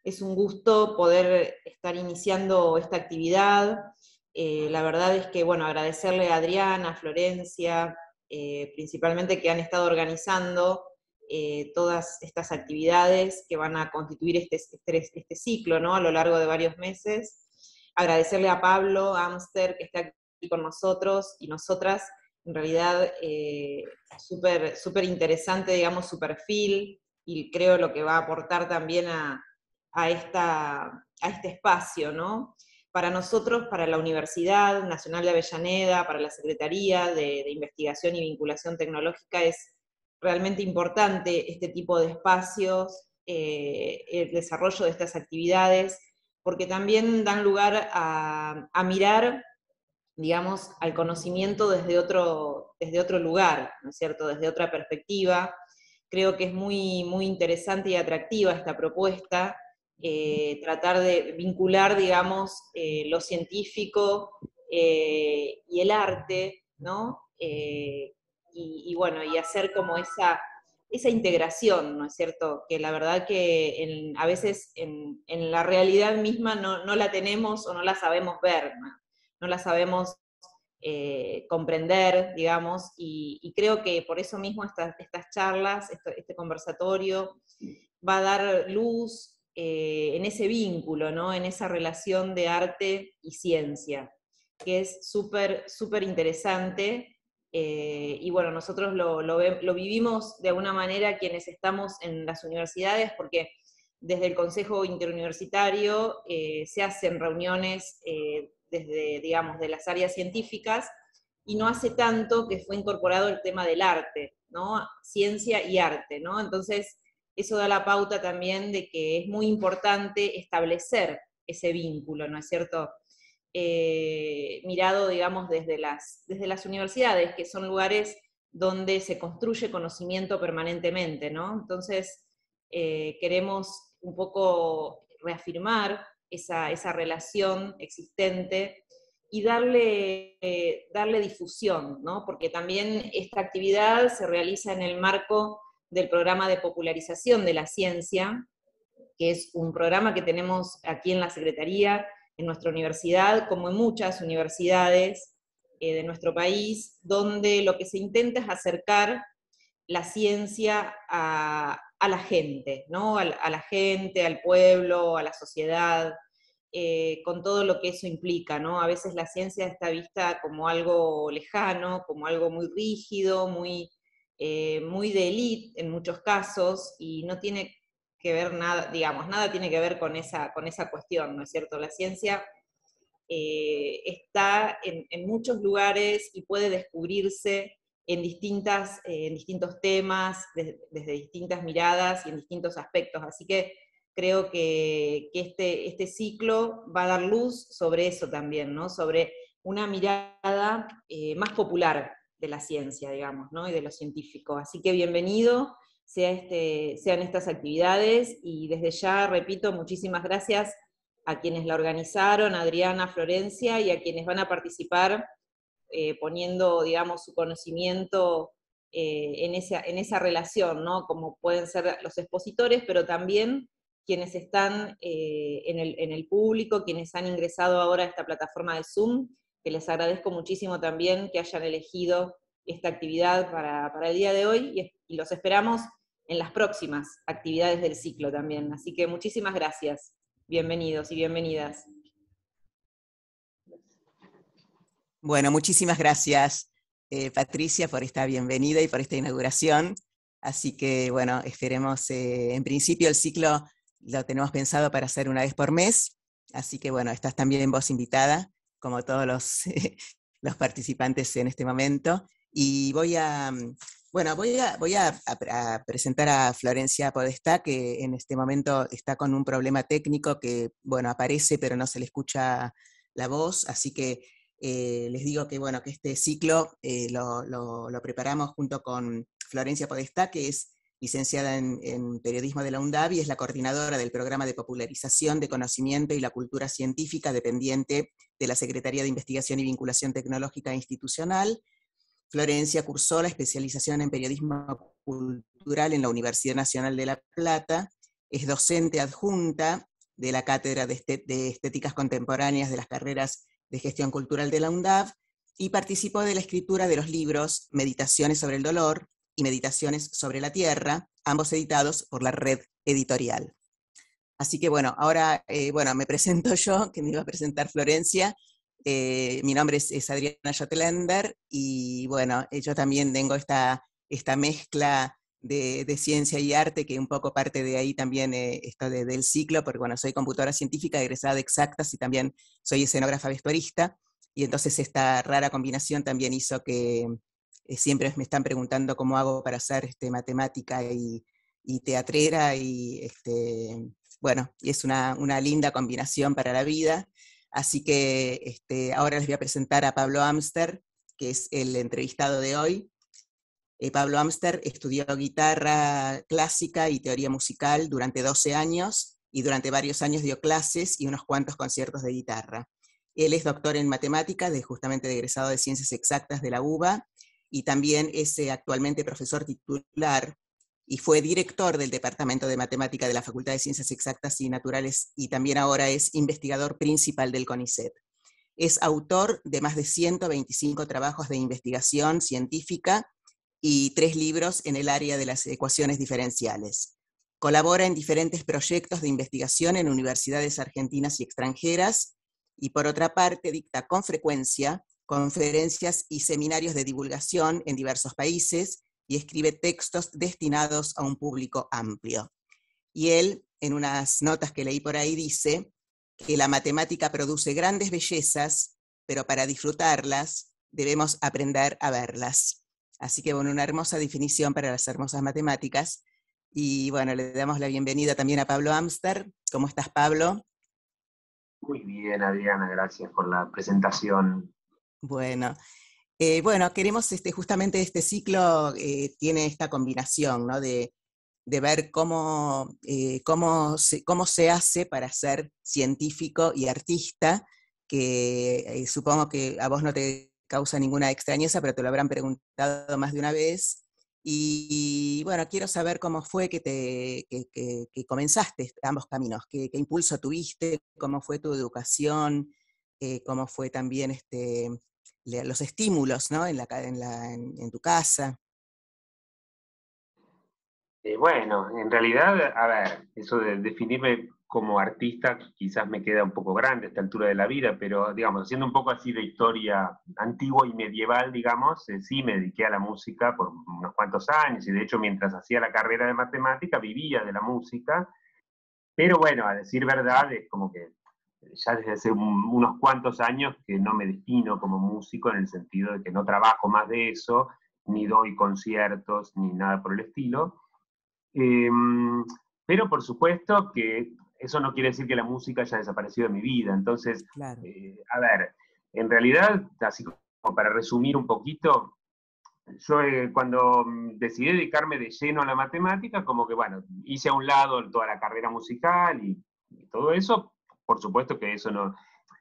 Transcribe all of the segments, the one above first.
Es un gusto poder estar iniciando esta actividad. La verdad es que, bueno, agradecerle a Adriana, a Florencia, principalmente que han estado organizando todas estas actividades que van a constituir este ciclo, ¿no? A lo largo de varios meses. Agradecerle a Pablo Amster, que está aquí con nosotros y nosotras. En realidad, súper interesante, digamos, su perfil, y creo lo que va a aportar también a este espacio, ¿no? Para nosotros, para la Universidad Nacional de Avellaneda, para la Secretaría de Investigación y Vinculación Tecnológica, es realmente importante este tipo de espacios, el desarrollo de estas actividades, porque también dan lugar a mirar, digamos, al conocimiento desde otro lugar, ¿no es cierto?, desde otra perspectiva. Creo que es muy interesante y atractiva esta propuesta, tratar de vincular, digamos, lo científico y el arte, ¿no? Y bueno, y hacer como esa integración, ¿no es cierto?, que la verdad que a veces en la realidad misma no la tenemos o no la sabemos ver, ¿no? No la sabemos comprender, digamos, y creo que por eso mismo estas charlas, este conversatorio, va a dar luz en ese vínculo, ¿no? En esa relación de arte y ciencia, que es súper interesante, y bueno, nosotros lo vivimos de alguna manera quienes estamos en las universidades, porque desde el Consejo Interuniversitario se hacen reuniones desde, digamos, de las áreas científicas, y no hace tanto que fue incorporado el tema del arte, ¿no? Ciencia y arte, ¿no? Entonces, eso da la pauta también de que es muy importante establecer ese vínculo, ¿no es cierto? Mirado, digamos, desde las universidades, que son lugares donde se construye conocimiento permanentemente, ¿no? Entonces, queremos un poco reafirmar esa relación existente y darle difusión, ¿no? Porque también esta actividad se realiza en el marco del programa de popularización de la ciencia, que es un programa que tenemos aquí en la Secretaría, en nuestra universidad, como en muchas universidades de nuestro país, donde lo que se intenta es acercar la ciencia a la gente, ¿no? A la gente, al pueblo, a la sociedad, con todo lo que eso implica, ¿no? A veces la ciencia está vista como algo lejano, como algo muy rígido, muy de élite en muchos casos, y no tiene que ver nada, digamos, nada tiene que ver con esa cuestión, ¿no es cierto? La ciencia está en muchos lugares y puede descubrirse en distintos temas, desde distintas miradas y en distintos aspectos. Así que creo que este ciclo va a dar luz sobre eso también, ¿no? Sobre una mirada más popular de la ciencia, digamos, ¿no? Y de lo científico. Así que bienvenido sean estas actividades, y desde ya, repito, muchísimas gracias a quienes la organizaron, a Adriana, Florencia, y a quienes van a participar poniendo, digamos, su conocimiento en esa relación, ¿no? Como pueden ser los expositores, pero también quienes están en el público, quienes han ingresado ahora a esta plataforma de Zoom, que les agradezco muchísimo también que hayan elegido esta actividad para el día de hoy, y los esperamos en las próximas actividades del ciclo también. Así que muchísimas gracias. Bienvenidos y bienvenidas. Bueno, muchísimas gracias, Patricia, por esta bienvenida y por esta inauguración. Así que, bueno, esperemos, en principio el ciclo lo tenemos pensado para hacer una vez por mes, así que, bueno, estás también vos invitada, como todos los participantes en este momento. Y voy a presentar a Florencia Podestá, que en este momento está con un problema técnico que, bueno, aparece pero no se le escucha la voz, así que les digo que, bueno, que este ciclo lo preparamos junto con Florencia Podestá, que es licenciada en periodismo de la UNDAV y es la coordinadora del programa de popularización de conocimiento y la cultura científica dependiente de la Secretaría de Investigación y Vinculación Tecnológica Institucional. Florencia cursó la especialización en periodismo cultural en la Universidad Nacional de La Plata, es docente adjunta de la Cátedra de Estéticas Contemporáneas de las carreras de Gestión Cultural de la UNDAV, y participó de la escritura de los libros Meditaciones sobre el dolor y Meditaciones sobre la tierra, ambos editados por la Red Editorial. Así que bueno, ahora me presento yo, que me iba a presentar Florencia. Mi nombre es Adriana Jotlender, y bueno, yo también tengo esta mezcla de ciencia y arte, que un poco parte de ahí también esto del ciclo, porque bueno, soy computadora científica, egresada de Exactas, y también soy escenógrafa vestuarista, y entonces esta rara combinación también hizo que siempre me están preguntando cómo hago para hacer matemática y teatrera, y bueno, y es una linda combinación para la vida. Así que ahora les voy a presentar a Pablo Amster, que es el entrevistado de hoy. Pablo Amster estudió guitarra clásica y teoría musical durante 12 años, y durante varios años dio clases y unos cuantos conciertos de guitarra. Él es doctor en matemáticas, justamente de egresado de Ciencias Exactas de la UBA, y también es actualmente profesor titular, y fue director del Departamento de Matemática de la Facultad de Ciencias Exactas y Naturales, y también ahora es investigador principal del CONICET. Es autor de más de 125 trabajos de investigación científica y 3 libros en el área de las ecuaciones diferenciales. Colabora en diferentes proyectos de investigación en universidades argentinas y extranjeras, y por otra parte dicta con frecuencia conferencias y seminarios de divulgación en diversos países, y escribe textos destinados a un público amplio. Y él, en unas notas que leí por ahí, dice que la matemática produce grandes bellezas, pero para disfrutarlas debemos aprender a verlas. Así que bueno, una hermosa definición para las hermosas matemáticas. Y bueno, le damos la bienvenida también a Pablo Amster. ¿Cómo estás, Pablo? Muy bien, Adriana, gracias por la presentación. Bueno, queremos justamente este ciclo tiene esta combinación, ¿no? De ver cómo se hace para ser científico y artista, que supongo que a vos no te causa ninguna extrañeza, pero te lo habrán preguntado más de una vez. Y bueno, quiero saber cómo fue que comenzaste ambos caminos, qué impulso tuviste, cómo fue tu educación, cómo fue también los estímulos, ¿no? en tu casa. Bueno, en realidad, a ver, eso de definirme como artista quizás me queda un poco grande a esta altura de la vida, pero digamos, haciendo un poco así de historia antigua y medieval, digamos, sí me dediqué a la música por unos cuantos años, y de hecho mientras hacía la carrera de matemática vivía de la música, pero bueno, a decir verdad, es como que ya desde hace unos cuantos años que no me defino como músico, en el sentido de que no trabajo más de eso, ni doy conciertos, ni nada por el estilo. Eh, pero por supuesto que eso no quiere decir que la música haya desaparecido de mi vida. Entonces, Claro. a ver, en realidad, así como para resumir un poquito, yo cuando decidí dedicarme de lleno a la matemática, como que, bueno, hice a un lado toda la carrera musical y todo eso. Por supuesto que eso no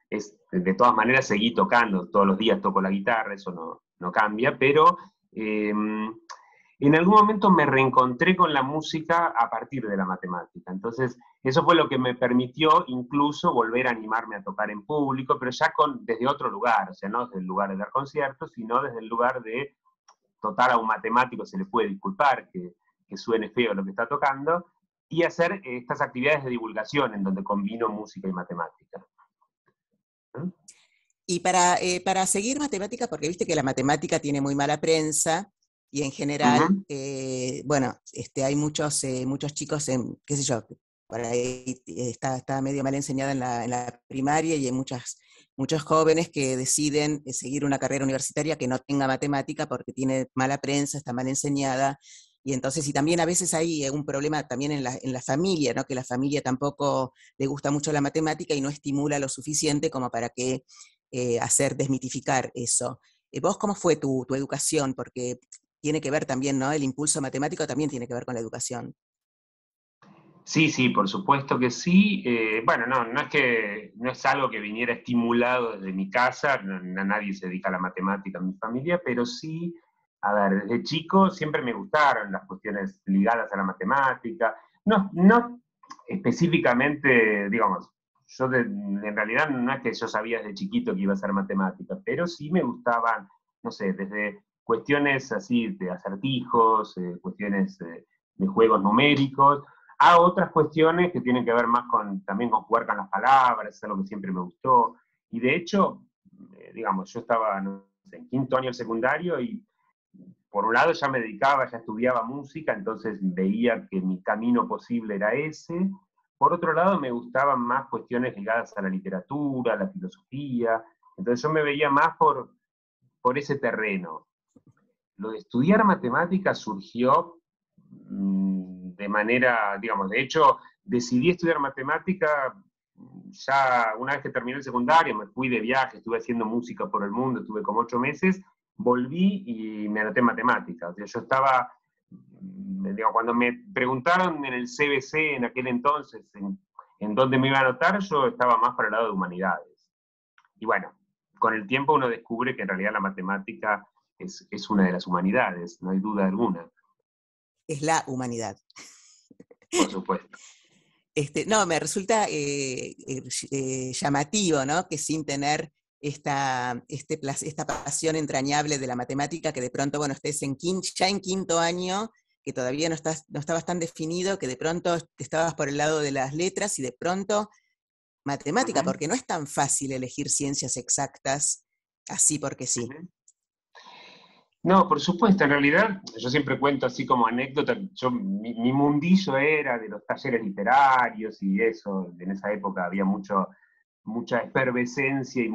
es, de todas maneras seguí tocando, todos los días toco la guitarra, eso no cambia, pero en algún momento me reencontré con la música a partir de la matemática. Entonces, eso fue lo que me permitió incluso volver a animarme a tocar en público, pero ya desde otro lugar, o sea, no desde el lugar de dar conciertos, sino desde el lugar de total a un matemático se le puede disculpar que suene feo lo que está tocando, y hacer estas actividades de divulgación en donde combino música y matemática. Y para seguir matemática, porque viste que la matemática tiene muy mala prensa, y en general, hay muchos chicos, qué sé yo, por ahí está medio mal enseñada en la primaria, y hay muchos jóvenes que deciden seguir una carrera universitaria que no tenga matemática porque tiene mala prensa, está mal enseñada. Y entonces, y también a veces hay un problema también en la familia, ¿no? Que la familia tampoco le gusta mucho la matemática y no estimula lo suficiente como para que hacer desmitificar eso. ¿Vos cómo fue tu educación? Porque tiene que ver también, ¿no? El impulso matemático también tiene que ver con la educación. Sí, sí, por supuesto que sí. Bueno, no es algo que viniera estimulado desde mi casa, nadie se dedica a la matemática en mi familia, pero sí, a ver, desde chico siempre me gustaron las cuestiones ligadas a la matemática. No específicamente, digamos, en realidad no es que yo sabía desde chiquito que iba a ser matemática, pero sí me gustaban, no sé, desde cuestiones así de acertijos, cuestiones de juegos numéricos, a otras cuestiones que tienen que ver más también con jugar con las palabras, es algo que siempre me gustó. Y de hecho, digamos, yo estaba no sé, en quinto año del secundario y por un lado ya me dedicaba, ya estudiaba música, entonces veía que mi camino posible era ese. Por otro lado, me gustaban más cuestiones ligadas a la literatura, a la filosofía. Entonces yo me veía más por ese terreno. Lo de estudiar matemáticas surgió de manera, digamos, de hecho, decidí estudiar matemática ya una vez que terminé el secundario, me fui de viaje, estuve haciendo música por el mundo, estuve como 8 meses, volví y me anoté en matemáticas. O sea, yo estaba, digo, cuando me preguntaron en el CBC en aquel entonces en dónde me iba a anotar, yo estaba más para el lado de humanidades. Y bueno, con el tiempo uno descubre que en realidad la matemática es una de las humanidades, no hay duda alguna. Es la humanidad. Por supuesto. No, me resulta llamativo, ¿no? Que sin tener esta pasión entrañable de la matemática, que de pronto, bueno, estés ya en quinto año, que todavía no estabas tan definido, que de pronto estabas por el lado de las letras y de pronto matemática, porque no es tan fácil elegir ciencias exactas así porque sí. No, por supuesto, en realidad yo siempre cuento así como anécdota, mi mundillo era de los talleres literarios y eso, en esa época había mucha efervescencia y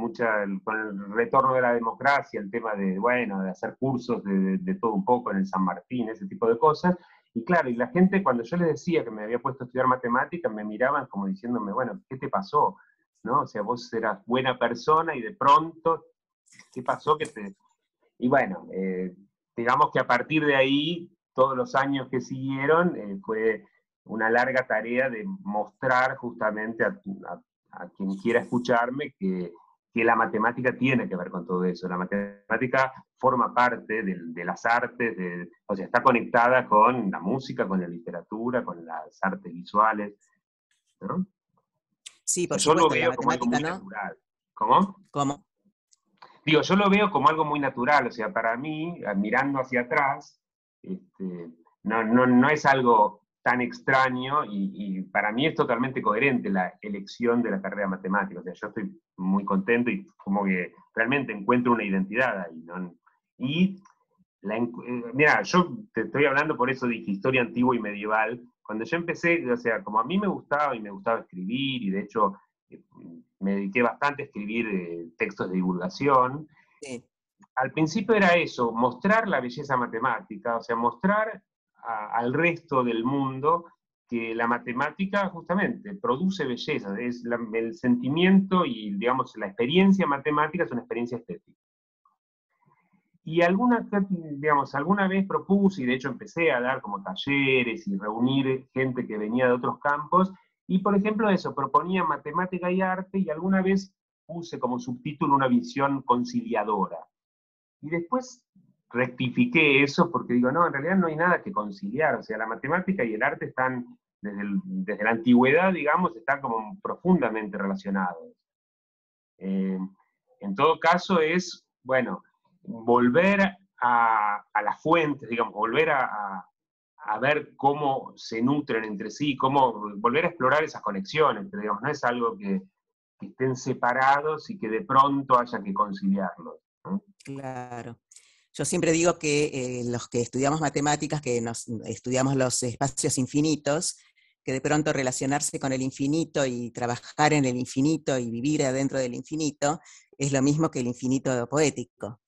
con el retorno de la democracia, el tema de, bueno, de hacer cursos de todo un poco en el San Martín, ese tipo de cosas, y claro, y la gente cuando yo les decía que me había puesto a estudiar matemáticas, me miraban como diciéndome, bueno, ¿qué te pasó? ¿No? O sea, vos eras buena persona y de pronto, ¿qué pasó que te...? Y bueno, digamos que a partir de ahí, todos los años que siguieron, fue una larga tarea de mostrar justamente a quien quiera escucharme que la matemática tiene que ver con todo eso. La matemática forma parte de las artes, o sea, está conectada con la música, con la literatura, con las artes visuales, ¿no? Sí, por Yo lo supuesto, la veo como algo matemática, muy ¿no? natural. ¿Cómo? ¿Cómo? Digo, yo lo veo como algo muy natural, o sea, para mí, mirando hacia atrás, no es algo tan extraño y para mí es totalmente coherente la elección de la carrera matemática. O sea, yo estoy muy contento y como que realmente encuentro una identidad ahí, ¿no? Y, mira, yo te estoy hablando, por eso dije historia antigua y medieval. Cuando yo empecé, o sea, como a mí me gustaba escribir, y de hecho me dediqué bastante a escribir textos de divulgación. Sí. Al principio era eso, mostrar la belleza matemática, o sea, mostrar al resto del mundo que la matemática justamente produce belleza, es el sentimiento y, digamos, la experiencia matemática es una experiencia estética. Y alguna vez propuse, y de hecho empecé a dar como talleres y reunir gente que venía de otros campos, y por ejemplo eso, proponía matemática y arte, y alguna vez puse como subtítulo una visión conciliadora. Y después rectifiqué eso porque digo, no, en realidad no hay nada que conciliar, o sea, la matemática y el arte están, desde la antigüedad, digamos, están como profundamente relacionados. En todo caso es, bueno, volver a las fuentes, digamos, volver a ver cómo se nutren entre sí, volver a explorar esas conexiones, pero digamos, no es algo que estén separados y que de pronto haya que conciliarlos, ¿no? Claro. Yo siempre digo que los que estudiamos matemáticas, que estudiamos los espacios infinitos, que de pronto relacionarse con el infinito y trabajar en el infinito y vivir adentro del infinito es lo mismo que el infinito poético,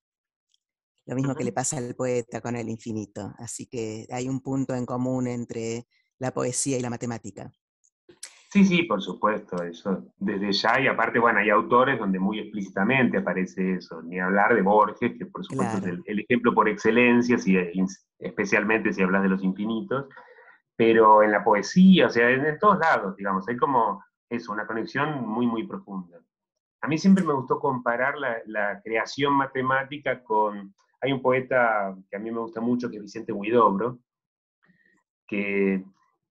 lo mismo que le pasa al poeta con el infinito. Así que hay un punto en común entre la poesía y la matemática. Sí, sí, por supuesto, eso desde ya, y aparte, bueno, hay autores donde muy explícitamente aparece eso, ni hablar de Borges, que por supuesto Claro. es el ejemplo por excelencia, especialmente si hablas de los infinitos, pero en la poesía, o sea, en todos lados, digamos, hay como eso, una conexión muy, muy profunda. A mí siempre me gustó comparar la creación matemática con, hay un poeta que a mí me gusta mucho, que es Vicente Huidobro, que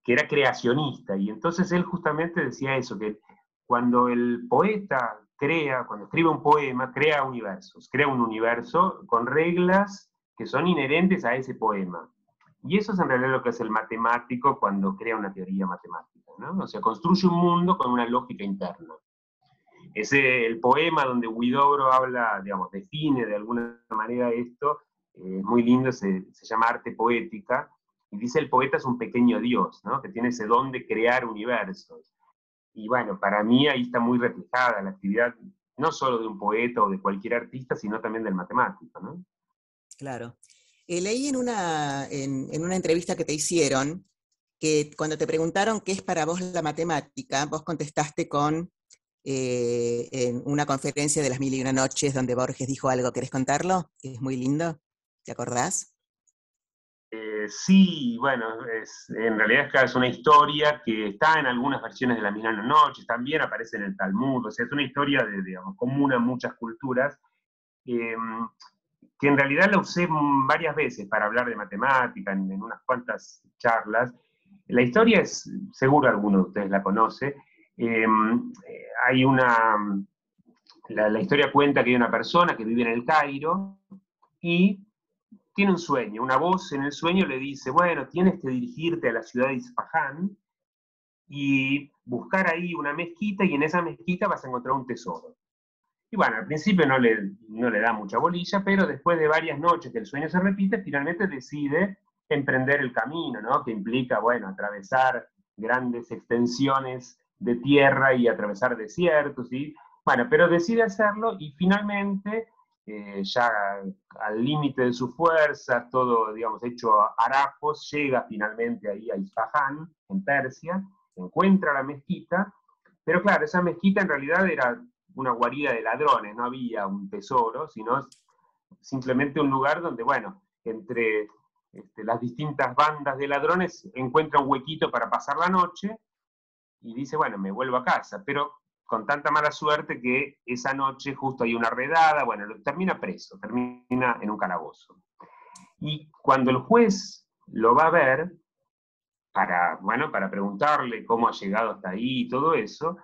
que era creacionista, y entonces él justamente decía eso, que cuando el poeta cuando escribe un poema, crea un universo con reglas que son inherentes a ese poema. Y eso es en realidad lo que es el matemático cuando crea una teoría matemática, ¿no? O sea, construye un mundo con una lógica interna. El poema donde Huidobro habla, digamos, define de alguna manera esto, es muy lindo, se llama Arte Poética, y dice el poeta es un pequeño dios, ¿no? Que tiene ese don de crear universos. Y bueno, para mí ahí está muy reflejada la actividad, no solo de un poeta o de cualquier artista, sino también del matemático, ¿no? Claro. Leí en una entrevista que te hicieron, que cuando te preguntaron qué es para vos la matemática, vos contestaste en una conferencia de las 1001 noches donde Borges dijo algo. ¿Querés contarlo? Es muy lindo. ¿Te acordás? Sí, bueno, en realidad es una historia que está en algunas versiones de las 1001 noches, también aparece en el Talmud, o sea, es una historia digamos, común a muchas culturas, que en realidad la usé varias veces para hablar de matemática, en unas cuantas charlas. La historia es, seguro alguno de ustedes la conoce, hay la historia cuenta que hay una persona que vive en el Cairo y tiene un sueño, una voz en el sueño le dice, bueno, tienes que dirigirte a la ciudad de Isfahán y buscar ahí una mezquita y en esa mezquita vas a encontrar un tesoro. Y bueno, al principio no le da mucha bolilla, pero después de varias noches que el sueño se repite, finalmente decide emprender el camino, ¿no? Que implica, bueno, atravesar grandes extensiones de tierra y atravesar desiertos, ¿sí? Bueno, pero decide hacerlo y finalmente, ya al límite de su fuerza, todo, digamos, hecho harapos, llega finalmente ahí a Isfahán, en Persia, encuentra la mezquita, pero claro, esa mezquita en realidad era una guarida de ladrones, no había un tesoro, sino simplemente un lugar donde, bueno, entre las distintas bandas de ladrones encuentra un huequito para pasar la noche y dice, bueno, me vuelvo a casa, pero con tanta mala suerte que esa noche justo hay una redada, bueno, termina preso, termina en un calabozo. Y cuando el juez lo va a ver, para preguntarle cómo ha llegado hasta ahí y todo eso,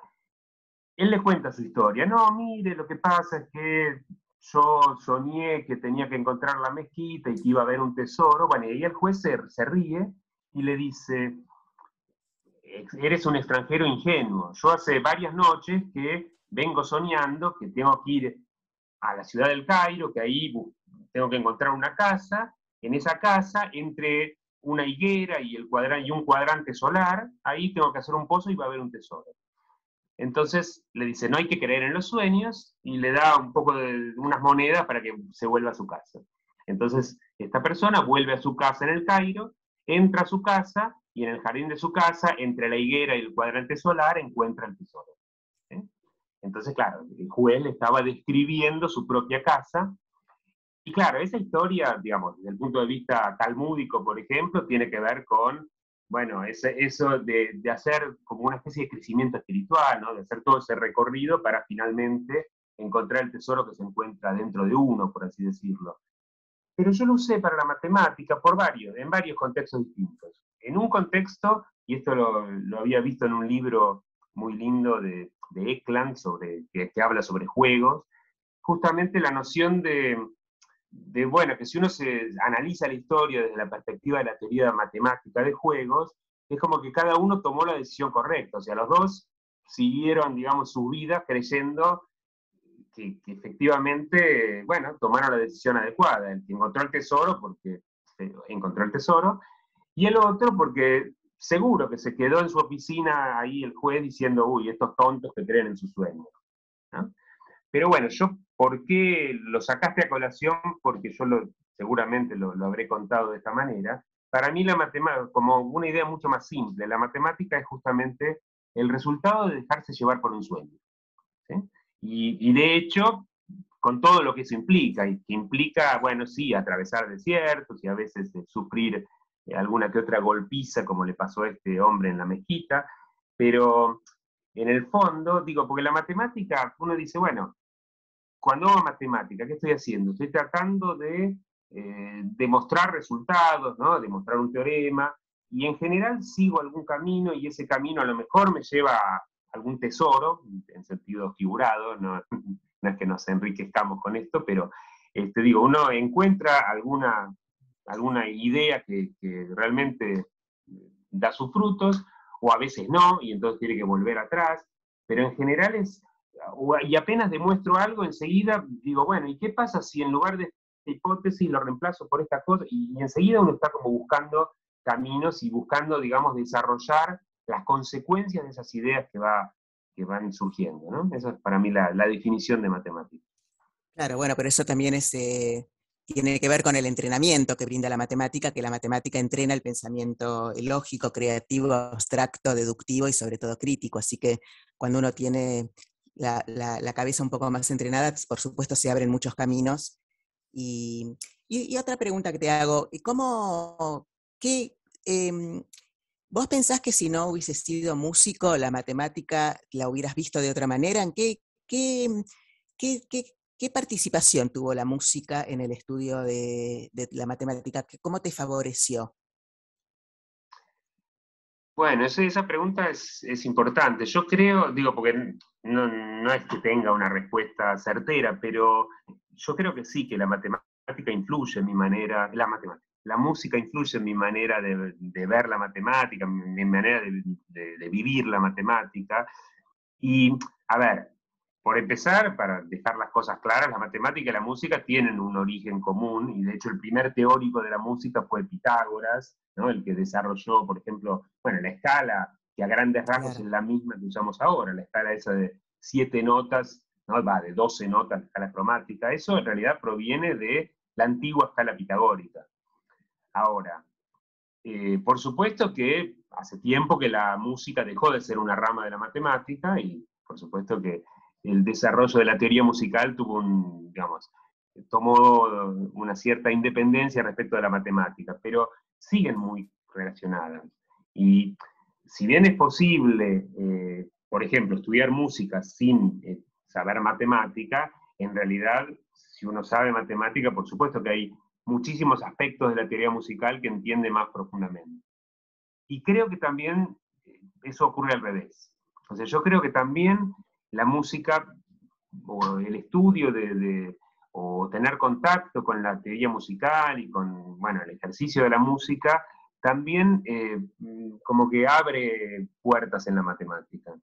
él le cuenta su historia. No, mire, lo que pasa es que yo soñé que tenía que encontrar la mezquita y que iba a haber un tesoro. Bueno, y ahí el juez se ríe y le dice, eres un extranjero ingenuo. Yo hace varias noches que vengo soñando que tengo que ir a la ciudad del Cairo, que ahí tengo que encontrar una casa. En esa casa, entre una higuera y un cuadrante solar, ahí tengo que hacer un pozo y va a haber un tesoro. Entonces le dice, no hay que creer en los sueños, y le da un poco de unas monedas para que se vuelva a su casa. Entonces esta persona vuelve a su casa en el Cairo, entra a su casa, y en el jardín de su casa, entre la higuera y el cuadrante solar, encuentra el tesoro. ¿Eh? Entonces, claro, el juez le estaba describiendo su propia casa, y claro, esa historia, digamos, desde el punto de vista talmúdico, por ejemplo, tiene que ver con, bueno, eso de hacer como una especie de crecimiento espiritual, ¿no? De hacer todo ese recorrido para finalmente encontrar el tesoro que se encuentra dentro de uno, por así decirlo. Pero yo lo usé para la matemática en varios contextos distintos. En un contexto, y esto lo había visto en un libro muy lindo de Ekland, que habla sobre juegos, justamente la noción bueno, que si uno se analiza la historia desde la perspectiva de la teoría matemática de juegos, es como que cada uno tomó la decisión correcta, o sea, los dos siguieron, digamos, su vida creyendo que efectivamente, bueno, tomaron la decisión adecuada. El que encontró el tesoro porque encontró el tesoro, y el otro porque seguro que se quedó en su oficina ahí el juez diciendo, uy, estos tontos que creen en sus sueños, ¿no? Pero bueno, ¿por qué lo sacaste a colación? Porque yo seguramente lo habré contado de esta manera. Para mí la matemática, como una idea mucho más simple, la matemática es justamente el resultado de dejarse llevar por un sueño, ¿sí? Y de hecho, con todo lo que eso implica, y que implica, bueno, sí, atravesar desiertos y a veces sufrir alguna que otra golpiza, como le pasó a este hombre en la mezquita, pero en el fondo, digo, porque la matemática, uno dice, bueno, cuando hago matemática, ¿qué estoy haciendo? Estoy tratando de demostrar resultados, ¿no? Demostrar un teorema, y en general sigo algún camino y ese camino a lo mejor me lleva a algún tesoro, en sentido figurado, no, no es que nos enriquezcamos con esto, pero digo, uno encuentra alguna idea que realmente da sus frutos, o a veces no, y entonces tiene que volver atrás, pero en general y apenas demuestro algo, enseguida digo, bueno, ¿y qué pasa si en lugar de esta hipótesis lo reemplazo por esta cosa? Y enseguida uno está como buscando caminos y buscando, digamos, desarrollar las consecuencias de esas ideas que van surgiendo, ¿no? Esa es para mí la definición de matemática. Claro, bueno, pero eso también tiene que ver con el entrenamiento que brinda la matemática, que la matemática entrena el pensamiento lógico, creativo, abstracto, deductivo y sobre todo crítico. Así que cuando uno tiene la cabeza un poco más entrenada, por supuesto se abren muchos caminos. Y otra pregunta que te hago, ¿vos pensás que si no hubieses sido músico, la matemática la hubieras visto de otra manera? ¿En qué participación tuvo la música en el estudio de la matemática? ¿Cómo te favoreció? Bueno, esa pregunta es importante. Yo creo, digo, porque no es que tenga una respuesta certera, pero yo creo que sí, que la matemática influye en mi manera, la música influye en mi manera de ver la matemática, en mi manera de vivir la matemática. Y, a ver, por empezar, para dejar las cosas claras, la matemática y la música tienen un origen común, y de hecho el primer teórico de la música fue Pitágoras, ¿no? El que desarrolló, por ejemplo, bueno, la escala, que a grandes rasgos Claro. es la misma que usamos ahora, la escala esa de 7 notas, ¿no? De 12 notas, la escala cromática. Eso en realidad proviene de la antigua escala pitagórica. Ahora, por supuesto que hace tiempo que la música dejó de ser una rama de la matemática, y por supuesto que el desarrollo de la teoría musical tomó una cierta independencia respecto de la matemática, pero siguen muy relacionadas. Y si bien es posible, por ejemplo, estudiar música sin saber matemática, en realidad, si uno sabe matemática, por supuesto que hay muchísimos aspectos de la teoría musical que entiende más profundamente. Y creo que también eso ocurre al revés. O sea, yo creo que también la música, o el estudio o tener contacto con la teoría musical y con, bueno, el ejercicio de la música, también como que abre puertas en la matemática.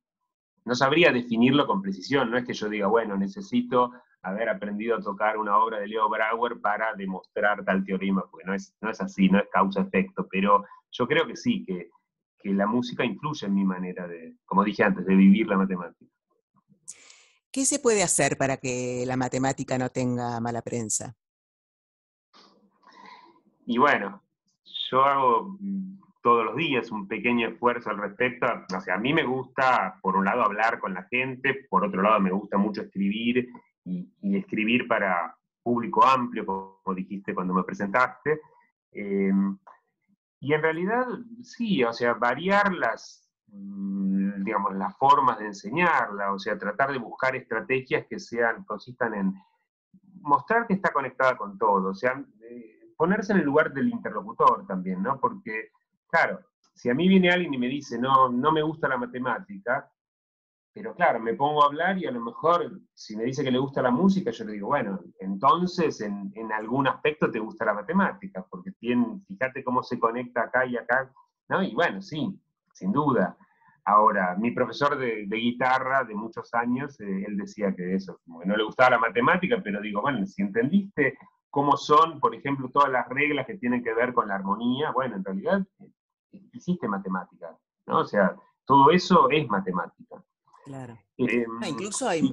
No sabría definirlo con precisión, no es que yo diga, bueno, necesito haber aprendido a tocar una obra de Leo Brouwer para demostrar tal teorema, porque no es así, no es causa-efecto, pero yo creo que sí, que la música influye en mi manera de, como dije antes, de vivir la matemática. ¿Qué se puede hacer para que la matemática no tenga mala prensa? Y bueno, yo hago todos los días un pequeño esfuerzo al respecto. O sea, a mí me gusta, por un lado, hablar con la gente, por otro lado, me gusta mucho escribir, y escribir para público amplio, como dijiste cuando me presentaste. Y en realidad, sí, o sea, variar digamos, las formas de enseñarla, o sea, tratar de buscar estrategias que consistan en mostrar que está conectada con todo, o sea, ponerse en el lugar del interlocutor también, ¿no? Porque, claro, si a mí viene alguien y me dice, no me gusta la matemática, pero claro, me pongo a hablar y a lo mejor, si me dice que le gusta la música, yo le digo, bueno, entonces en algún aspecto te gusta la matemática, porque fíjate cómo se conecta acá y acá, ¿no? Y bueno, sí, sin duda. Ahora, mi profesor de guitarra de muchos años, él decía que eso, como que no le gustaba la matemática, pero digo, bueno, si entendiste cómo son, por ejemplo, todas las reglas que tienen que ver con la armonía, bueno, en realidad hiciste matemática, ¿no? O sea, todo eso es matemática. Claro. Eh, Incluso hay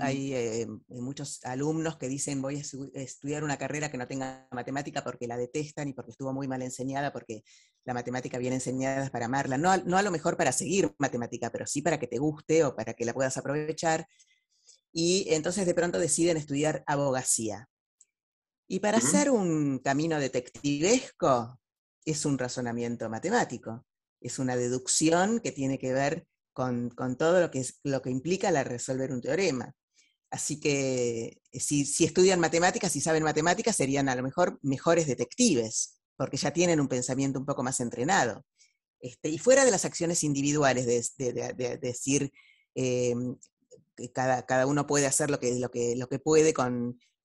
muchos alumnos que dicen voy a estudiar una carrera que no tenga matemática porque la detestan y porque estuvo muy mal enseñada, porque la matemática bien enseñada es para amarla. No a lo mejor para seguir matemática, pero sí para que te guste o para que la puedas aprovechar. Y entonces de pronto deciden estudiar abogacía. Y para hacer un camino detectivesco es un razonamiento matemático, es una deducción que tiene que ver con todo lo que implica resolver un teorema. Así que si estudian matemáticas, si saben matemáticas, serían a lo mejor mejores detectives, porque ya tienen un pensamiento un poco más entrenado. Y fuera de las acciones individuales, de decir que cada uno puede hacer lo que puede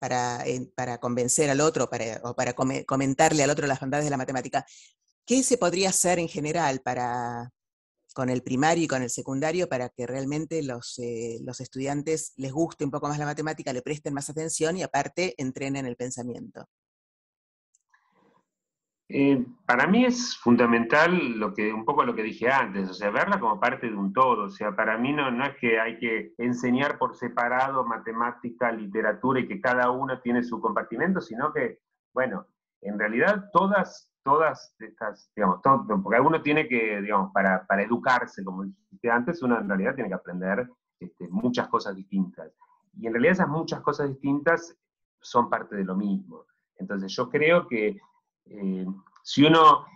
para convencer al otro, o para comentarle al otro las bondades de la matemática, ¿qué se podría hacer en general con el primario y con el secundario para que realmente los estudiantes les guste un poco más la matemática, le presten más atención y aparte entrenen el pensamiento? Para mí es fundamental un poco lo que dije antes, o sea, verla como parte de un todo. O sea, para mí no es que hay que enseñar por separado matemática, literatura y que cada una tiene su compartimento, sino que, bueno, en realidad todas estas, digamos, porque uno tiene que, digamos, para educarse, como dije antes, uno en realidad tiene que aprender muchas cosas distintas. Y en realidad esas muchas cosas distintas son parte de lo mismo. Entonces yo creo que si uno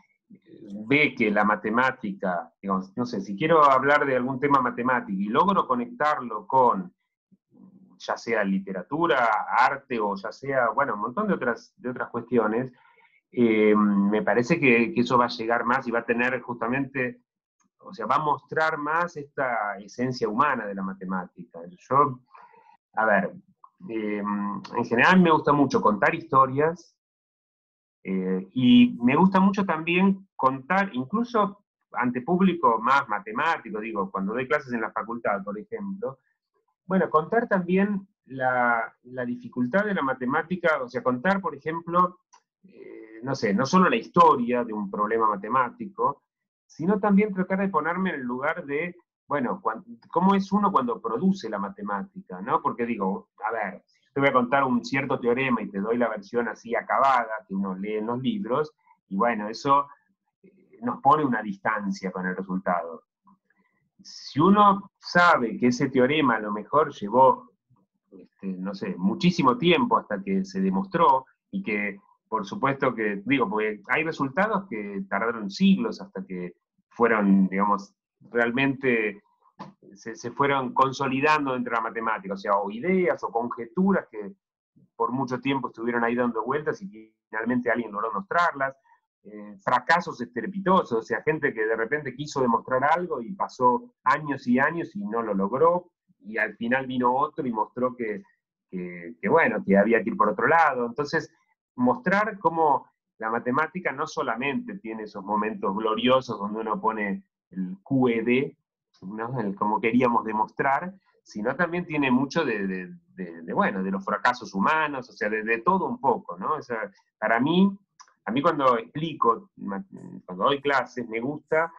ve que la matemática, digamos, no sé, si quiero hablar de algún tema matemático y logro conectarlo con, ya sea literatura, arte o ya sea, bueno, un montón de otras cuestiones, me parece que eso va a llegar más y va a tener justamente, o sea, va a mostrar más esta esencia humana de la matemática. Yo, a ver, en general me gusta mucho contar historias. Y me gusta mucho también contar, incluso ante público más matemático, digo, cuando doy clases en la facultad, por ejemplo, bueno, contar también la dificultad de la matemática, o sea, contar, por ejemplo, no sé, no solo la historia de un problema matemático, sino también tratar de ponerme en el lugar de, bueno, cómo es uno cuando produce la matemática, ¿no? Porque digo, a ver, te voy a contar un cierto teorema y te doy la versión así acabada que uno lee en los libros, y bueno, eso nos pone una distancia con el resultado. Si uno sabe que ese teorema a lo mejor llevó, no sé, muchísimo tiempo hasta que se demostró, y que, por supuesto que, digo, porque hay resultados que tardaron siglos hasta que fueron, digamos, realmente se fueron consolidando dentro de la matemática, o sea, o ideas o conjeturas que por mucho tiempo estuvieron ahí dando vueltas y finalmente alguien logró mostrarlas, fracasos estrepitosos, o sea, gente que de repente quiso demostrar algo y pasó años y años y no lo logró, y al final vino otro y mostró bueno, que había que ir por otro lado. Entonces, mostrar cómo la matemática no solamente tiene esos momentos gloriosos donde uno pone el QED, ¿no? Como queríamos demostrar, sino también tiene mucho bueno, de los fracasos humanos, o sea, de todo un poco, ¿no? O sea, para mí, a mí cuando explico, cuando doy clases, me gusta,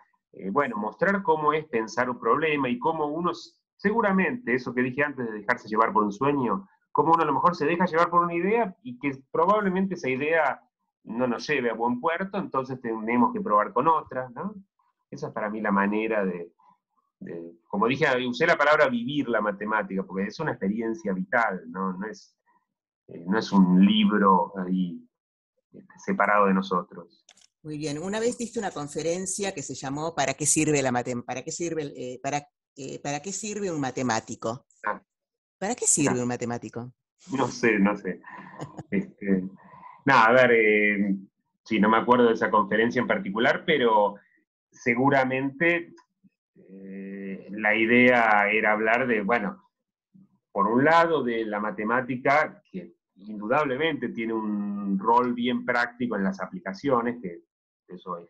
bueno, mostrar cómo es pensar un problema y cómo uno, seguramente, eso que dije antes de dejarse llevar por un sueño, cómo uno a lo mejor se deja llevar por una idea y que probablemente esa idea no nos lleve a buen puerto, entonces tenemos que probar con otra, ¿no? Esa es para mí la manera como dije, usé la palabra vivir la matemática, porque es una experiencia vital, no es un libro ahí separado de nosotros. Muy bien. Una vez diste una conferencia que se llamó ¿Para qué sirve la ¿Para qué sirve, para qué sirve un matemático? ¿Para qué sirve un matemático? No sé. A ver, sí, no me acuerdo de esa conferencia en particular, pero seguramente la idea era hablar de, bueno, por un lado de la matemática, que indudablemente tiene un rol bien práctico en las aplicaciones, que eso es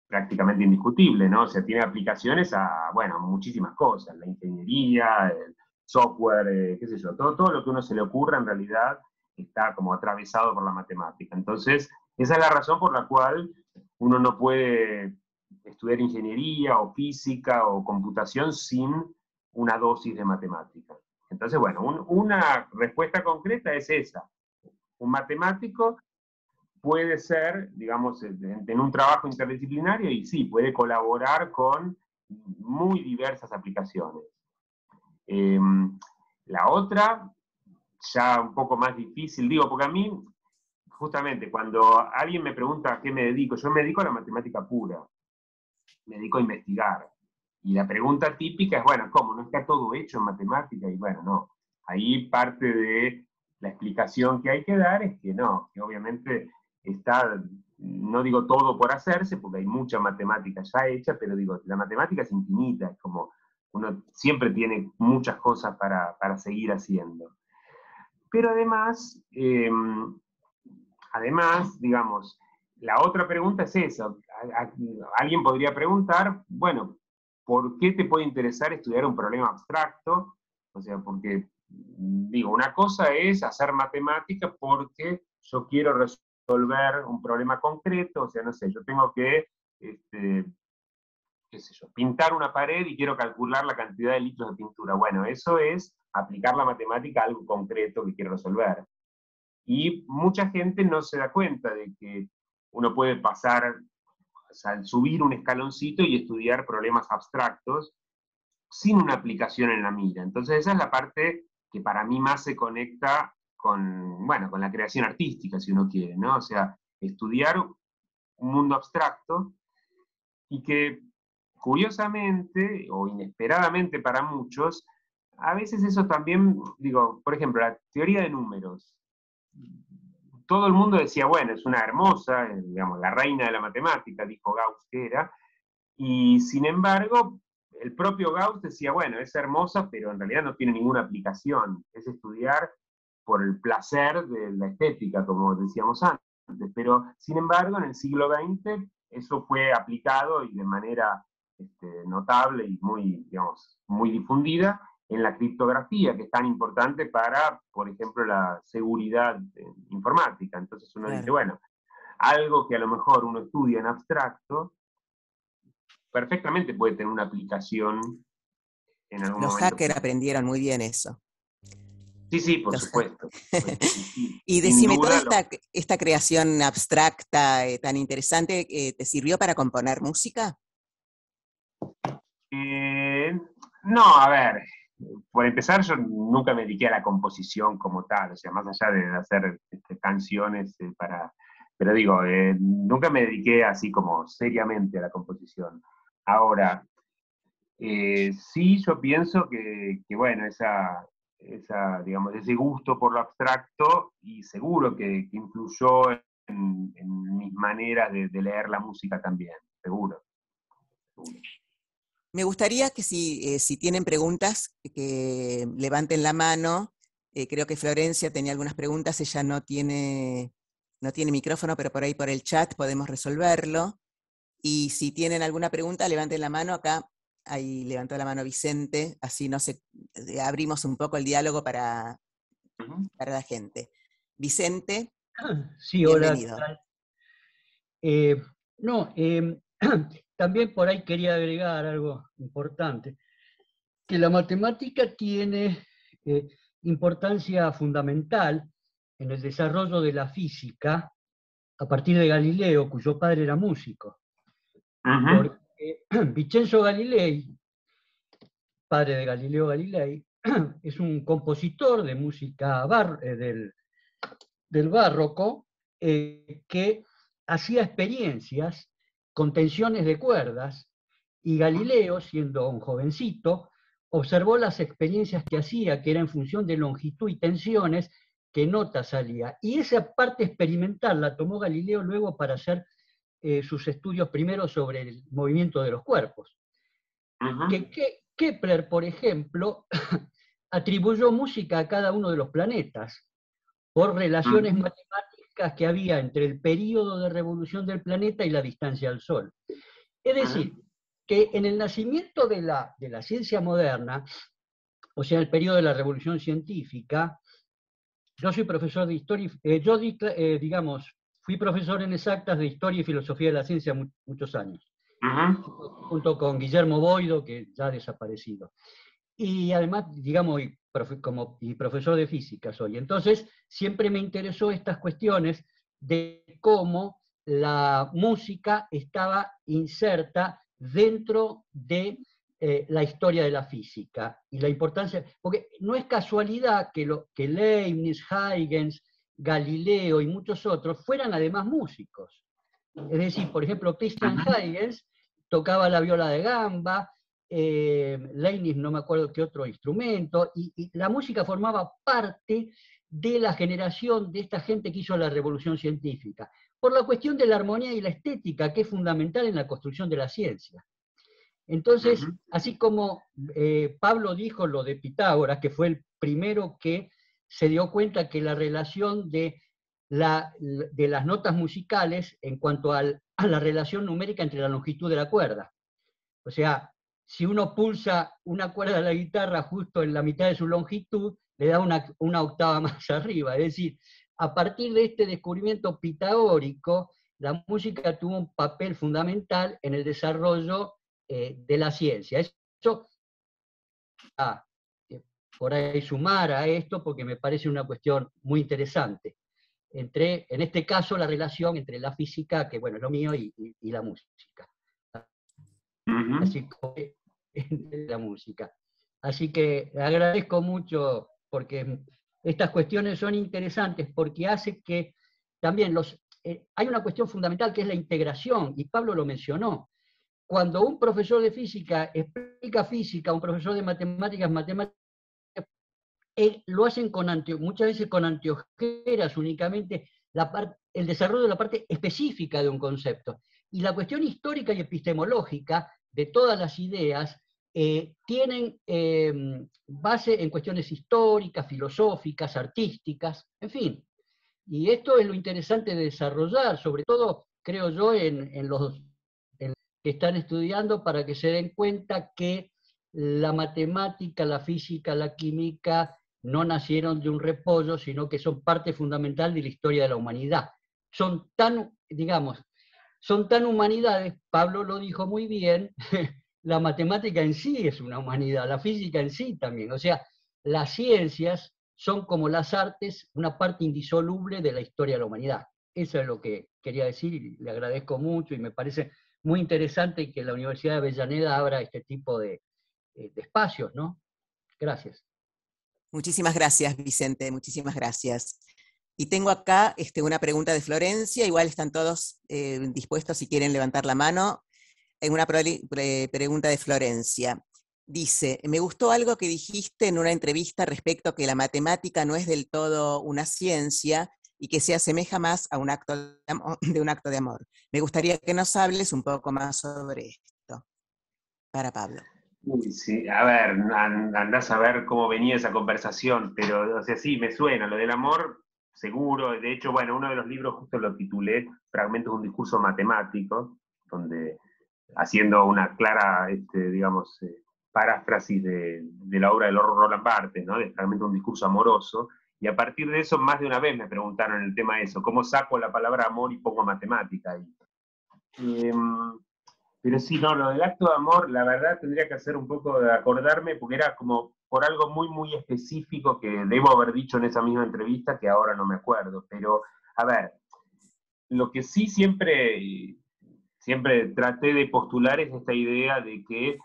prácticamente indiscutible, ¿no? O sea, tiene aplicaciones a, bueno, muchísimas cosas, la ingeniería, el software, qué sé yo, todo lo que a uno se le ocurra en realidad está como atravesado por la matemática. Entonces, esa es la razón por la cual uno no puede estudiar ingeniería o física o computación sin una dosis de matemática. Entonces, bueno, una respuesta concreta es esa. Un matemático puede ser, digamos, en un trabajo interdisciplinario y sí, puede colaborar con muy diversas aplicaciones. La otra, ya un poco más difícil, digo, porque a mí, justamente, cuando alguien me pregunta a qué me dedico, yo me dedico a la matemática pura, me dedico a investigar. Y la pregunta típica es, bueno, ¿cómo? ¿No está todo hecho en matemática? Y bueno, no. Ahí parte de la explicación que hay que dar es que no, que obviamente está no digo todo por hacerse, porque hay mucha matemática ya hecha, pero digo, la matemática es infinita, es como uno siempre tiene muchas cosas para seguir haciendo. Pero además, digamos, la otra pregunta es esa. Alguien podría preguntar, bueno, ¿por qué te puede interesar estudiar un problema abstracto? O sea, porque, digo, una cosa es hacer matemática porque yo quiero resolver un problema concreto, o sea, no sé, yo tengo que, qué sé yo, pintar una pared y quiero calcular la cantidad de litros de pintura. Bueno, eso es aplicar la matemática a algo concreto que quiero resolver. Y mucha gente no se da cuenta de que uno puede pasar, o sea, subir un escaloncito y estudiar problemas abstractos sin una aplicación en la mira. Entonces esa es la parte que para mí más se conecta con, bueno, con la creación artística, si uno quiere, ¿no? O sea, estudiar un mundo abstracto y que, curiosamente o inesperadamente para muchos, a veces eso también, digo, por ejemplo, la teoría de números. Todo el mundo decía, bueno, es una hermosa, digamos, la reina de la matemática, dijo Gauss que era, y sin embargo, el propio Gauss decía, bueno, es hermosa, pero en realidad no tiene ninguna aplicación, es estudiar por el placer de la estética, como decíamos antes, pero sin embargo, en el siglo XX eso fue aplicado y de manera notable y muy, digamos, muy difundida en la criptografía, que es tan importante para, por ejemplo, la seguridad informática. Entonces uno dice, bueno, algo que a lo mejor uno estudia en abstracto, perfectamente puede tener una aplicación en algún Los momento. hackers aprendieron muy bien eso. Sí, sí, por supuesto. Y decime, toda esta creación abstracta tan interesante, ¿te sirvió para componer música? No, a ver, por empezar, yo nunca me dediqué a la composición como tal, o sea, más allá de hacer canciones para... Pero digo, nunca me dediqué así como seriamente a la composición. Ahora, sí, yo pienso que bueno, digamos, ese gusto por lo abstracto, y seguro que influyó en mis maneras de leer la música también, seguro. Me gustaría que si tienen preguntas, que levanten la mano. Creo que Florencia tenía algunas preguntas, ella no tiene micrófono, pero por ahí por el chat podemos resolverlo. Y si tienen alguna pregunta, levanten la mano. Acá ahí levantó la mano Vicente, así abrimos un poco el diálogo para la gente. Vicente, sí, bienvenido. Hola. No, también por ahí quería agregar algo importante, que la matemática tiene importancia fundamental en el desarrollo de la física a partir de Galileo, cuyo padre era músico. Porque Vincenzo Galilei, padre de Galileo Galilei, es un compositor de música del barroco que hacía experiencias con tensiones de cuerdas, y Galileo, siendo un jovencito, observó las experiencias que hacía, que era en función de longitud y tensiones, qué nota salía. Y esa parte experimental la tomó Galileo luego para hacer sus estudios primero sobre el movimiento de los cuerpos. Kepler, por ejemplo, atribuyó música a cada uno de los planetas por relaciones matemáticas que había entre el período de revolución del planeta y la distancia al Sol. Es decir, que en el nacimiento de la ciencia moderna, o sea, el periodo de la revolución científica, yo soy profesor de historia, fui profesor en exactas de historia y filosofía de la ciencia muchos años, junto con Guillermo Boido, que ya ha desaparecido. Y además, digamos, y profesor de física soy. Entonces, siempre me interesó estas cuestiones de cómo la música estaba inserta dentro de la historia de la física y la importancia, porque no es casualidad que Leibniz, Huygens, Galileo y muchos otros fueran además músicos. Es decir, por ejemplo, Christian Huygens tocaba la viola de gamba, Leibniz no me acuerdo qué otro instrumento, y la música formaba parte de la generación de esta gente que hizo la revolución científica, por la cuestión de la armonía y la estética, que es fundamental en la construcción de la ciencia. Entonces, así como Pablo dijo lo de Pitágoras, que fue el primero que se dio cuenta que la relación de las notas musicales en cuanto a la relación numérica entre la longitud de la cuerda. O sea, si uno pulsa una cuerda de la guitarra justo en la mitad de su longitud, le da una octava más arriba. Es decir, a partir de este descubrimiento pitagórico, la música tuvo un papel fundamental en el desarrollo de la ciencia. Eso, por ahí sumar a esto, porque me parece una cuestión muy interesante. En este caso, la relación entre la física, que bueno, es lo mío, y la música. Así como la música. Así que agradezco mucho, porque estas cuestiones son interesantes, porque hace que también hay una cuestión fundamental que es la integración, y Pablo lo mencionó. Cuando un profesor de física explica física, un profesor de matemáticas, lo hacen muchas veces con anteojeras únicamente, el desarrollo de la parte específica de un concepto. Y la cuestión histórica y epistemológica de todas las ideas tienen base en cuestiones históricas, filosóficas, artísticas, en fin. Y esto es lo interesante de desarrollar, sobre todo, creo yo, en los que están estudiando, para que se den cuenta que la matemática, la física, la química no nacieron de un repollo, sino que son parte fundamental de la historia de la humanidad. Son tan humanidades, Pablo lo dijo muy bien, la matemática en sí es una humanidad, la física en sí también. O sea, las ciencias son como las artes, una parte indisoluble de la historia de la humanidad. Eso es lo que quería decir, y le agradezco mucho, y me parece muy interesante que la Universidad de Avellaneda abra este tipo de espacios, ¿no? Gracias. Muchísimas gracias, Vicente, muchísimas gracias. Y tengo acá una pregunta de Florencia, igual están todos dispuestos si quieren levantar la mano. En una pregunta de Florencia. Dice, me gustó algo que dijiste en una entrevista respecto a que la matemática no es del todo una ciencia y que se asemeja más a un acto de amor. Me gustaría que nos hables un poco más sobre esto. Para Pablo. Uy, sí, a ver, andás a ver cómo venía esa conversación, pero, o sea, sí, me suena, lo del amor, seguro. De hecho, bueno, uno de los libros justo lo titulé Fragmentos de un discurso matemático, donde, haciendo una clara, digamos, paráfrasis de la obra de Roland Barthes, ¿no? De Fragmentos de un discurso amoroso, y a partir de eso, más de una vez me preguntaron el tema de eso, ¿cómo saco la palabra amor y pongo matemática ahí? Pero sí, no, lo del acto de amor, la verdad tendría que hacer un poco de acordarme, porque era como por algo muy, muy específico que debo haber dicho en esa misma entrevista, que ahora no me acuerdo. Pero, a ver, lo que sí siempre traté de postular es esta idea de que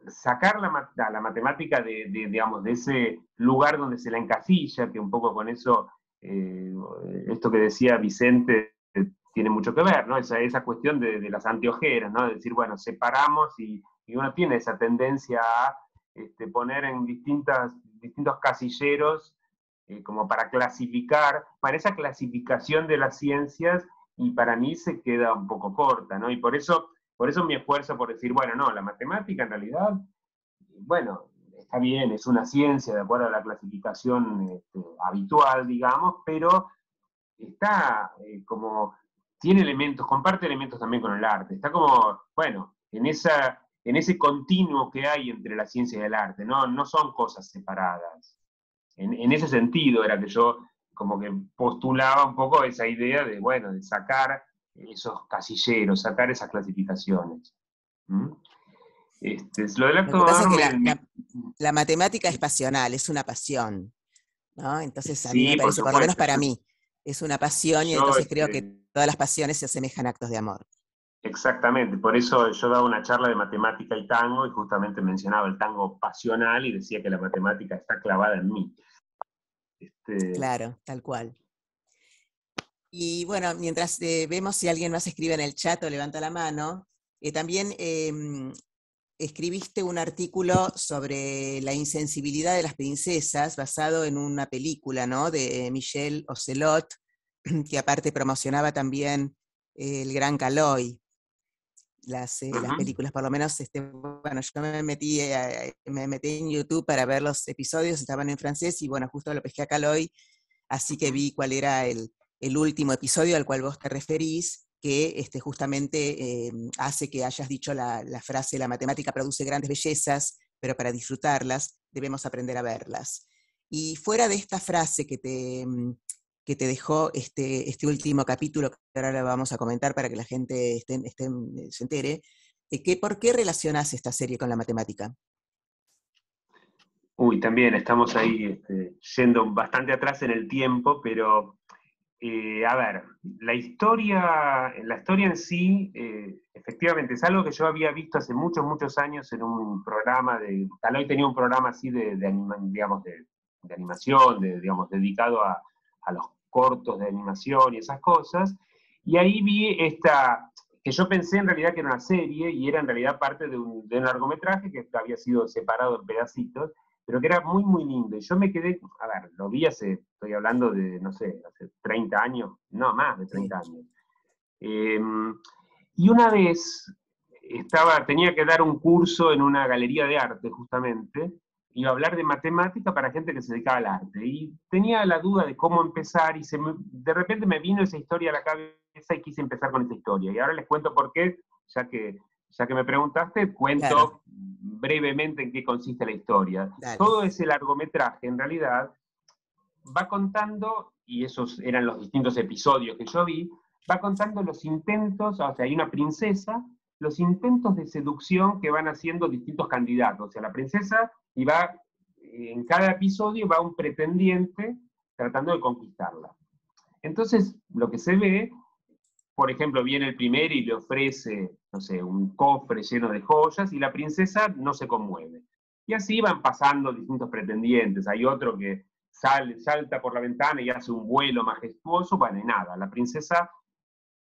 sacar la matemática digamos, de ese lugar donde se la encasilla, que un poco con eso, esto que decía Vicente, tiene mucho que ver, ¿no? Esa cuestión de las anteojeras, ¿no? De decir, bueno, separamos y uno tiene esa tendencia a poner en distintos casilleros como para clasificar, para esa clasificación de las ciencias, y para mí se queda un poco corta, ¿no? Y por eso mi esfuerzo por decir, bueno, no, la matemática en realidad, bueno, está bien, es una ciencia de acuerdo a la clasificación habitual, digamos, pero está tiene elementos, comparte elementos también con el arte, está como, bueno, en ese continuo que hay entre la ciencia y el arte, no son cosas separadas. En ese sentido era que yo como que postulaba un poco esa idea de, bueno, de sacar esos casilleros, sacar esas clasificaciones. Lo del acto de amor la matemática es pasional, es una pasión, ¿no? Entonces a mí me parece, por lo menos para mí, es una pasión, y entonces creo que todas las pasiones se asemejan a actos de amor. Exactamente, por eso yo daba una charla de matemática y tango, y justamente mencionaba el tango pasional, y decía que la matemática está clavada en mí. Claro, tal cual. Y bueno, mientras vemos si alguien más escribe en el chat o levanta la mano, también escribiste un artículo sobre la insensibilidad de las princesas, basado en una película, ¿no?, de Michel Ocelot, que aparte promocionaba también el Gran Caloi. Las películas, por lo menos, bueno, yo me metí en YouTube para ver los episodios, estaban en francés, y bueno, justo lo pesqué a Caloi, así que vi cuál era el último episodio al cual vos te referís, que justamente hace que hayas dicho la frase: la matemática produce grandes bellezas, pero para disfrutarlas debemos aprender a verlas. Y fuera de esta frase que te dejó este último capítulo, que ahora lo vamos a comentar para que la gente se entere, ¿por qué relacionás esta serie con la matemática? Uy, también estamos ahí yendo bastante atrás en el tiempo, pero a ver, la historia en sí, efectivamente, es algo que yo había visto hace muchos, muchos años en un programa Caloi tenía un programa así de animación, digamos, dedicado a los cortos de animación y esas cosas, y ahí vi que yo pensé en realidad que era una serie, y era en realidad parte de un largometraje que había sido separado en pedacitos, pero que era muy, muy lindo. Y yo me quedé, a ver, lo vi estoy hablando de, no sé, hace 30 años, no, más de 30 años. Y una vez tenía que dar un curso en una galería de arte, justamente, iba a hablar de matemática para gente que se dedicaba al arte. Y tenía la duda de cómo empezar, y de repente me vino esa historia a la cabeza y quise empezar con esa historia. Y ahora les cuento por qué, ya que me preguntaste, cuento claro, brevemente en qué consiste la historia. dale. Todo ese largometraje, en realidad, va contando, y esos eran los distintos episodios que yo vi, va contando los intentos, o sea, hay una princesa, los intentos de seducción que van haciendo distintos candidatos. O sea, la princesa, y en cada episodio va un pretendiente tratando de conquistarla. Entonces, lo que se ve, por ejemplo, viene el primero y le ofrece, no sé, un cofre lleno de joyas, y la princesa no se conmueve. Y así van pasando distintos pretendientes. Hay otro que salta por la ventana y hace un vuelo majestuoso. Bueno, y nada, la princesa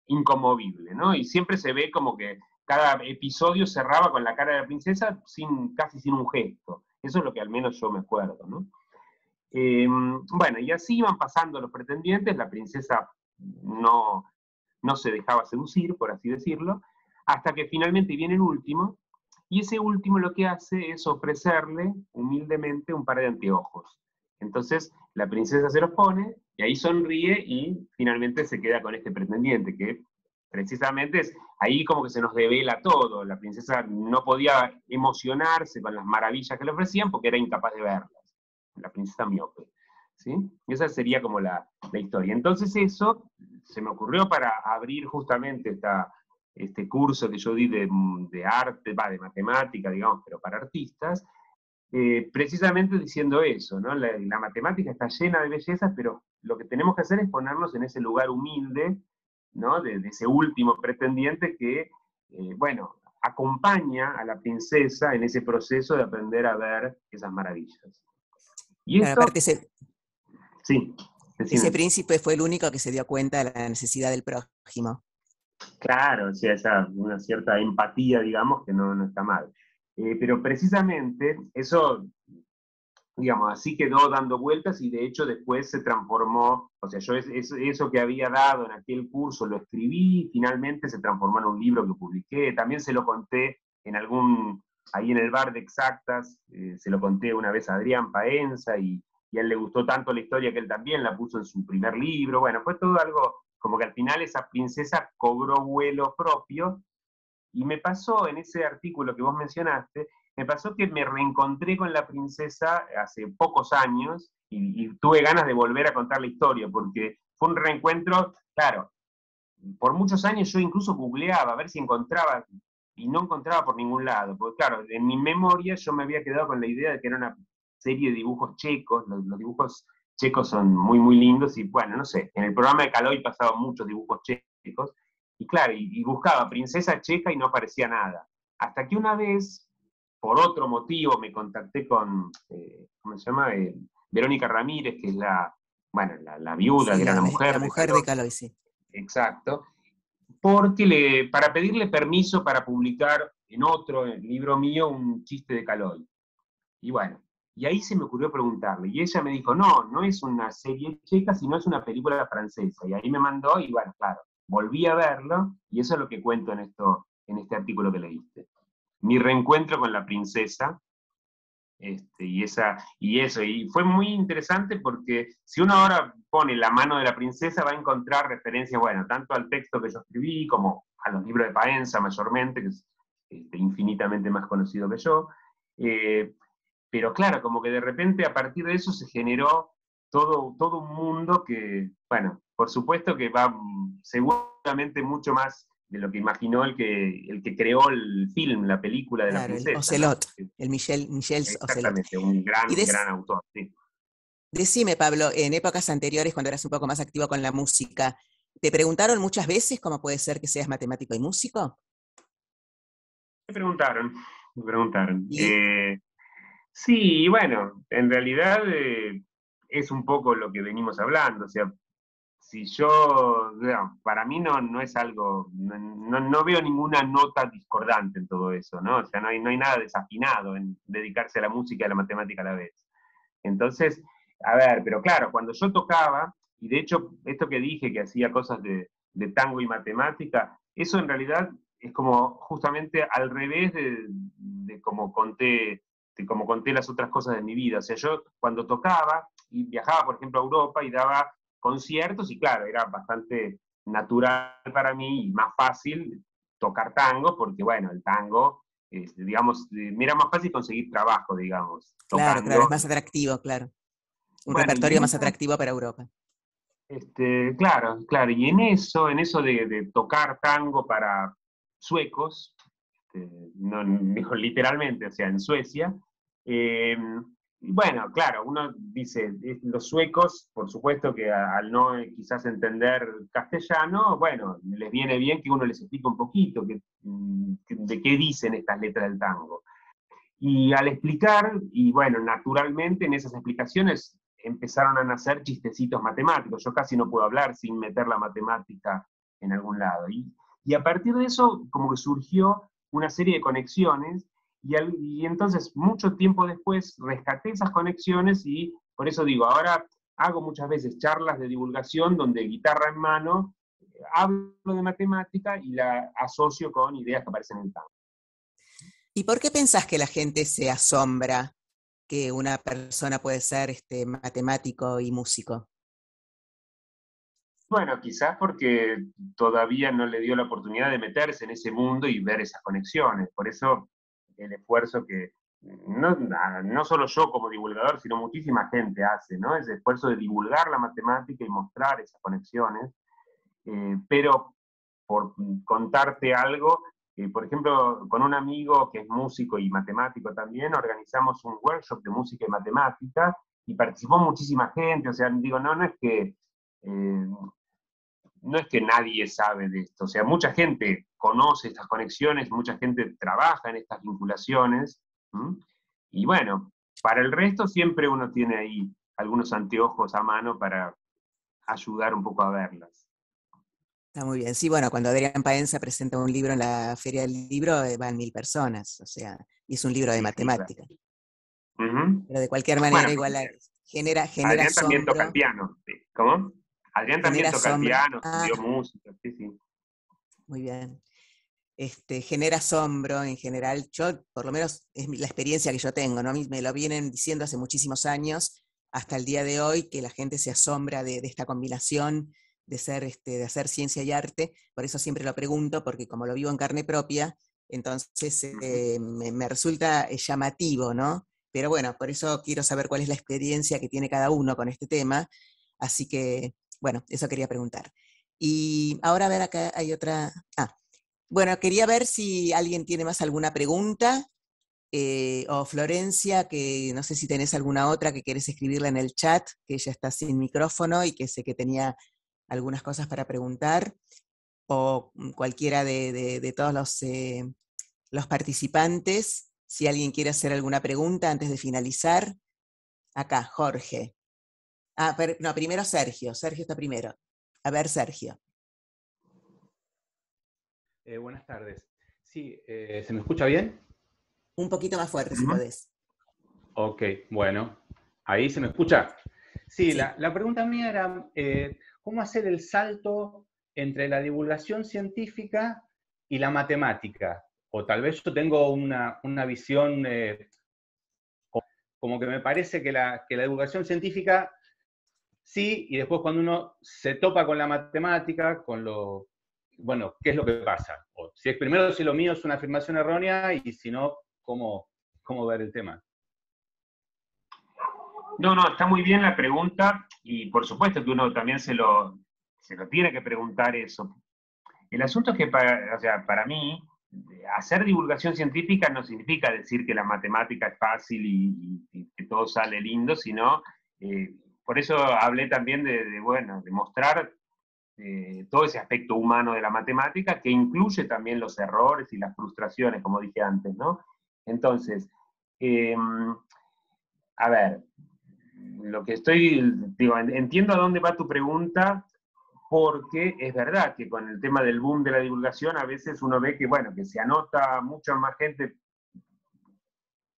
inconmovible, ¿no? Y siempre se ve como que cada episodio cerraba con la cara de la princesa casi sin un gesto. Eso es lo que al menos yo me acuerdo, ¿no? Bueno, y así van pasando los pretendientes. La princesa no se dejaba seducir, por así decirlo, hasta que finalmente viene el último, y ese último lo que hace es ofrecerle humildemente un par de anteojos. Entonces la princesa se los pone, y ahí sonríe, y finalmente se queda con este pretendiente, que precisamente es ahí como que se nos devela todo. La princesa no podía emocionarse con las maravillas que le ofrecían porque era incapaz de verlas. La princesa miope. ¿Sí? Esa sería como la historia. Entonces eso se me ocurrió para abrir justamente este curso que yo di de arte, de matemática, digamos, pero para artistas, precisamente diciendo eso, ¿no? La matemática está llena de bellezas, pero lo que tenemos que hacer es ponernos en ese lugar humilde, ¿no? De ese último pretendiente que, bueno, acompaña a la princesa en ese proceso de aprender a ver esas maravillas. Y Claro, esto... aparte Sí, ese príncipe fue el único que se dio cuenta de la necesidad del prójimo. claro, o sea, una cierta empatía, digamos, que no está mal. Pero precisamente eso, digamos, así quedó dando vueltas, y de hecho después se transformó. O sea, yo eso que había dado en aquel curso lo escribí, y finalmente se transformó en un libro que publiqué. También se lo conté ahí en el bar de Exactas, se lo conté una vez a Adrián Paenza, y a él le gustó tanto la historia que él también la puso en su primer libro. Bueno, fue todo algo como que al final esa princesa cobró vuelo propio. Y me pasó en ese artículo que vos mencionaste, me pasó que me reencontré con la princesa hace pocos años, y tuve ganas de volver a contar la historia, porque fue un reencuentro. Claro, por muchos años yo incluso googleaba a ver si encontraba, y no encontraba por ningún lado, porque claro, en mi memoria yo me había quedado con la idea de que era una serie de dibujos checos. Los dibujos checos son muy, muy lindos, y bueno, no sé, en el programa de Caloi pasaban muchos dibujos checos, y claro, y buscaba princesa checa y no aparecía nada. Hasta que una vez, por otro motivo, me contacté con, ¿cómo se llama? Verónica Ramírez, que es la viuda, Sí, que era la la mujer mujer de Caloi, sí. Exacto, porque para pedirle permiso para publicar en otro libro mío un chiste de Caloi. Y bueno, y ahí se me ocurrió preguntarle, y ella me dijo, no, no es una serie checa, sino es una película francesa. Y ahí me mandó, y bueno, claro, volví a verlo, y eso es lo que cuento en este artículo que leíste. Mi reencuentro con la princesa, y eso, y fue muy interesante porque si uno ahora pone la mano de la princesa va a encontrar referencias, bueno, tanto al texto que yo escribí como a los libros de Paenza mayormente, que es infinitamente más conocido que yo, pero claro, como que de repente a partir de eso se generó todo un mundo que, bueno, por supuesto que va seguramente mucho más de lo que imaginó el que creó el film, la película de la Claro, el princesa, Ocelot, ¿no? el Michel Ocelot. Exactamente, un Y gran autor, sí. decime, Pablo, en épocas anteriores, cuando eras un poco más activo con la música, ¿te preguntaron muchas veces cómo puede ser que seas matemático y músico? Me preguntaron. ¿Y? Sí, bueno, en realidad es un poco lo que venimos hablando, o sea, si yo, digamos, para mí no es algo, no veo ninguna nota discordante en todo eso, ¿no? O sea, no hay nada desafinado en dedicarse a la música y a la matemática a la vez. Entonces, a ver, pero claro, cuando yo tocaba, y de hecho esto que dije que hacía cosas de tango y matemática, eso en realidad es como justamente al revés de como conté las otras cosas de mi vida. O sea, yo cuando tocaba y viajaba, por ejemplo, a Europa y daba conciertos, y claro, era bastante natural para mí y más fácil tocar tango, porque bueno, el tango, digamos, me era más fácil conseguir trabajo, digamos, Claro, claro, tocando. es más atractivo, claro. Un Bueno, y repertorio en más eso, atractivo para Europa. claro, y en eso de tocar tango para suecos, no, dijo literalmente, o sea, en Suecia, bueno, claro, uno dice, los suecos, por supuesto que al no quizás entender castellano, bueno, les viene bien que uno les explique un poquito de qué dicen estas letras del tango. Y al explicar, y bueno, naturalmente en esas explicaciones empezaron a nacer chistecitos matemáticos. Yo casi no puedo hablar sin meter la matemática en algún lado. Y a partir de eso, como que surgió una serie de conexiones, y entonces mucho tiempo después rescaté esas conexiones, y por eso digo, ahora hago muchas veces charlas de divulgación donde guitarra en mano, hablo de matemática y la asocio con ideas que aparecen en el tango. ¿Y por qué pensás que la gente se asombra que una persona puede ser matemático y músico? Bueno, quizás porque todavía no le dio la oportunidad de meterse en ese mundo y ver esas conexiones. Por eso el esfuerzo que no solo yo como divulgador, sino muchísima gente hace, ¿no? Ese esfuerzo de divulgar la matemática y mostrar esas conexiones. Pero por contarte algo, por ejemplo, con un amigo que es músico y matemático también, organizamos un workshop de música y matemática y participó muchísima gente. O sea, digo, no es que nadie sabe de esto, o sea, mucha gente conoce estas conexiones, mucha gente trabaja en estas vinculaciones, ¿m? Y bueno, para el resto siempre uno tiene ahí algunos anteojos a mano para ayudar un poco a verlas. Está muy bien. Sí, bueno, cuando Adrián Paenza presenta un libro en la Feria del Libro, van 1000 personas, o sea, y es un libro de Sí, sí, claro. matemática. Uh-huh. Pero de cualquier Bueno, manera, igual genera Adrián también toca el asombro, piano. ¿Sí? ¿Cómo? Adrián genera también toca el asombro. piano, Ah, estudió música, sí, sí. muy bien. Genera asombro en general. Yo, por lo menos, es la experiencia que yo tengo, ¿no? A mí me lo vienen diciendo hace muchísimos años, hasta el día de hoy, que la gente se asombra de esta combinación de hacer ciencia y arte. Por eso siempre lo pregunto, porque como lo vivo en carne propia, entonces me resulta llamativo, ¿no? Pero bueno, por eso quiero saber cuál es la experiencia que tiene cada uno con este tema. Así que, bueno, eso quería preguntar. Y ahora, a ver, acá hay otra. Bueno, quería ver si alguien tiene más alguna pregunta, o Florencia, que no sé si tenés alguna otra que querés escribirla en el chat, que ella está sin micrófono y que sé que tenía algunas cosas para preguntar, o cualquiera de todos los participantes, si alguien quiere hacer alguna pregunta antes de finalizar. Acá, Jorge. No, primero Sergio. Sergio está primero. A ver, Sergio. Buenas tardes. Sí, ¿se me escucha bien? Un poquito más fuerte, si podés. Ok, bueno. ¿Ahí se me escucha? Sí, Sí. la pregunta mía era, ¿cómo hacer el salto entre la divulgación científica y la matemática? O tal vez yo tengo una visión, como que me parece que la divulgación científica sí, y después cuando uno se topa con la matemática, bueno, ¿qué es lo que pasa? O si es primero, si lo mío es una afirmación errónea, y si no, ¿cómo ver el tema? No, está muy bien la pregunta, y por supuesto que uno también se lo tiene que preguntar eso. El asunto es que para mí, hacer divulgación científica no significa decir que la matemática es fácil y que todo sale lindo, sino, por eso hablé también de mostrar todo ese aspecto humano de la matemática, que incluye también los errores y las frustraciones, como dije antes, ¿no? Entonces, a ver, lo que entiendo a dónde va tu pregunta, porque es verdad que con el tema del boom de la divulgación a veces uno ve que, que se anota mucha más gente,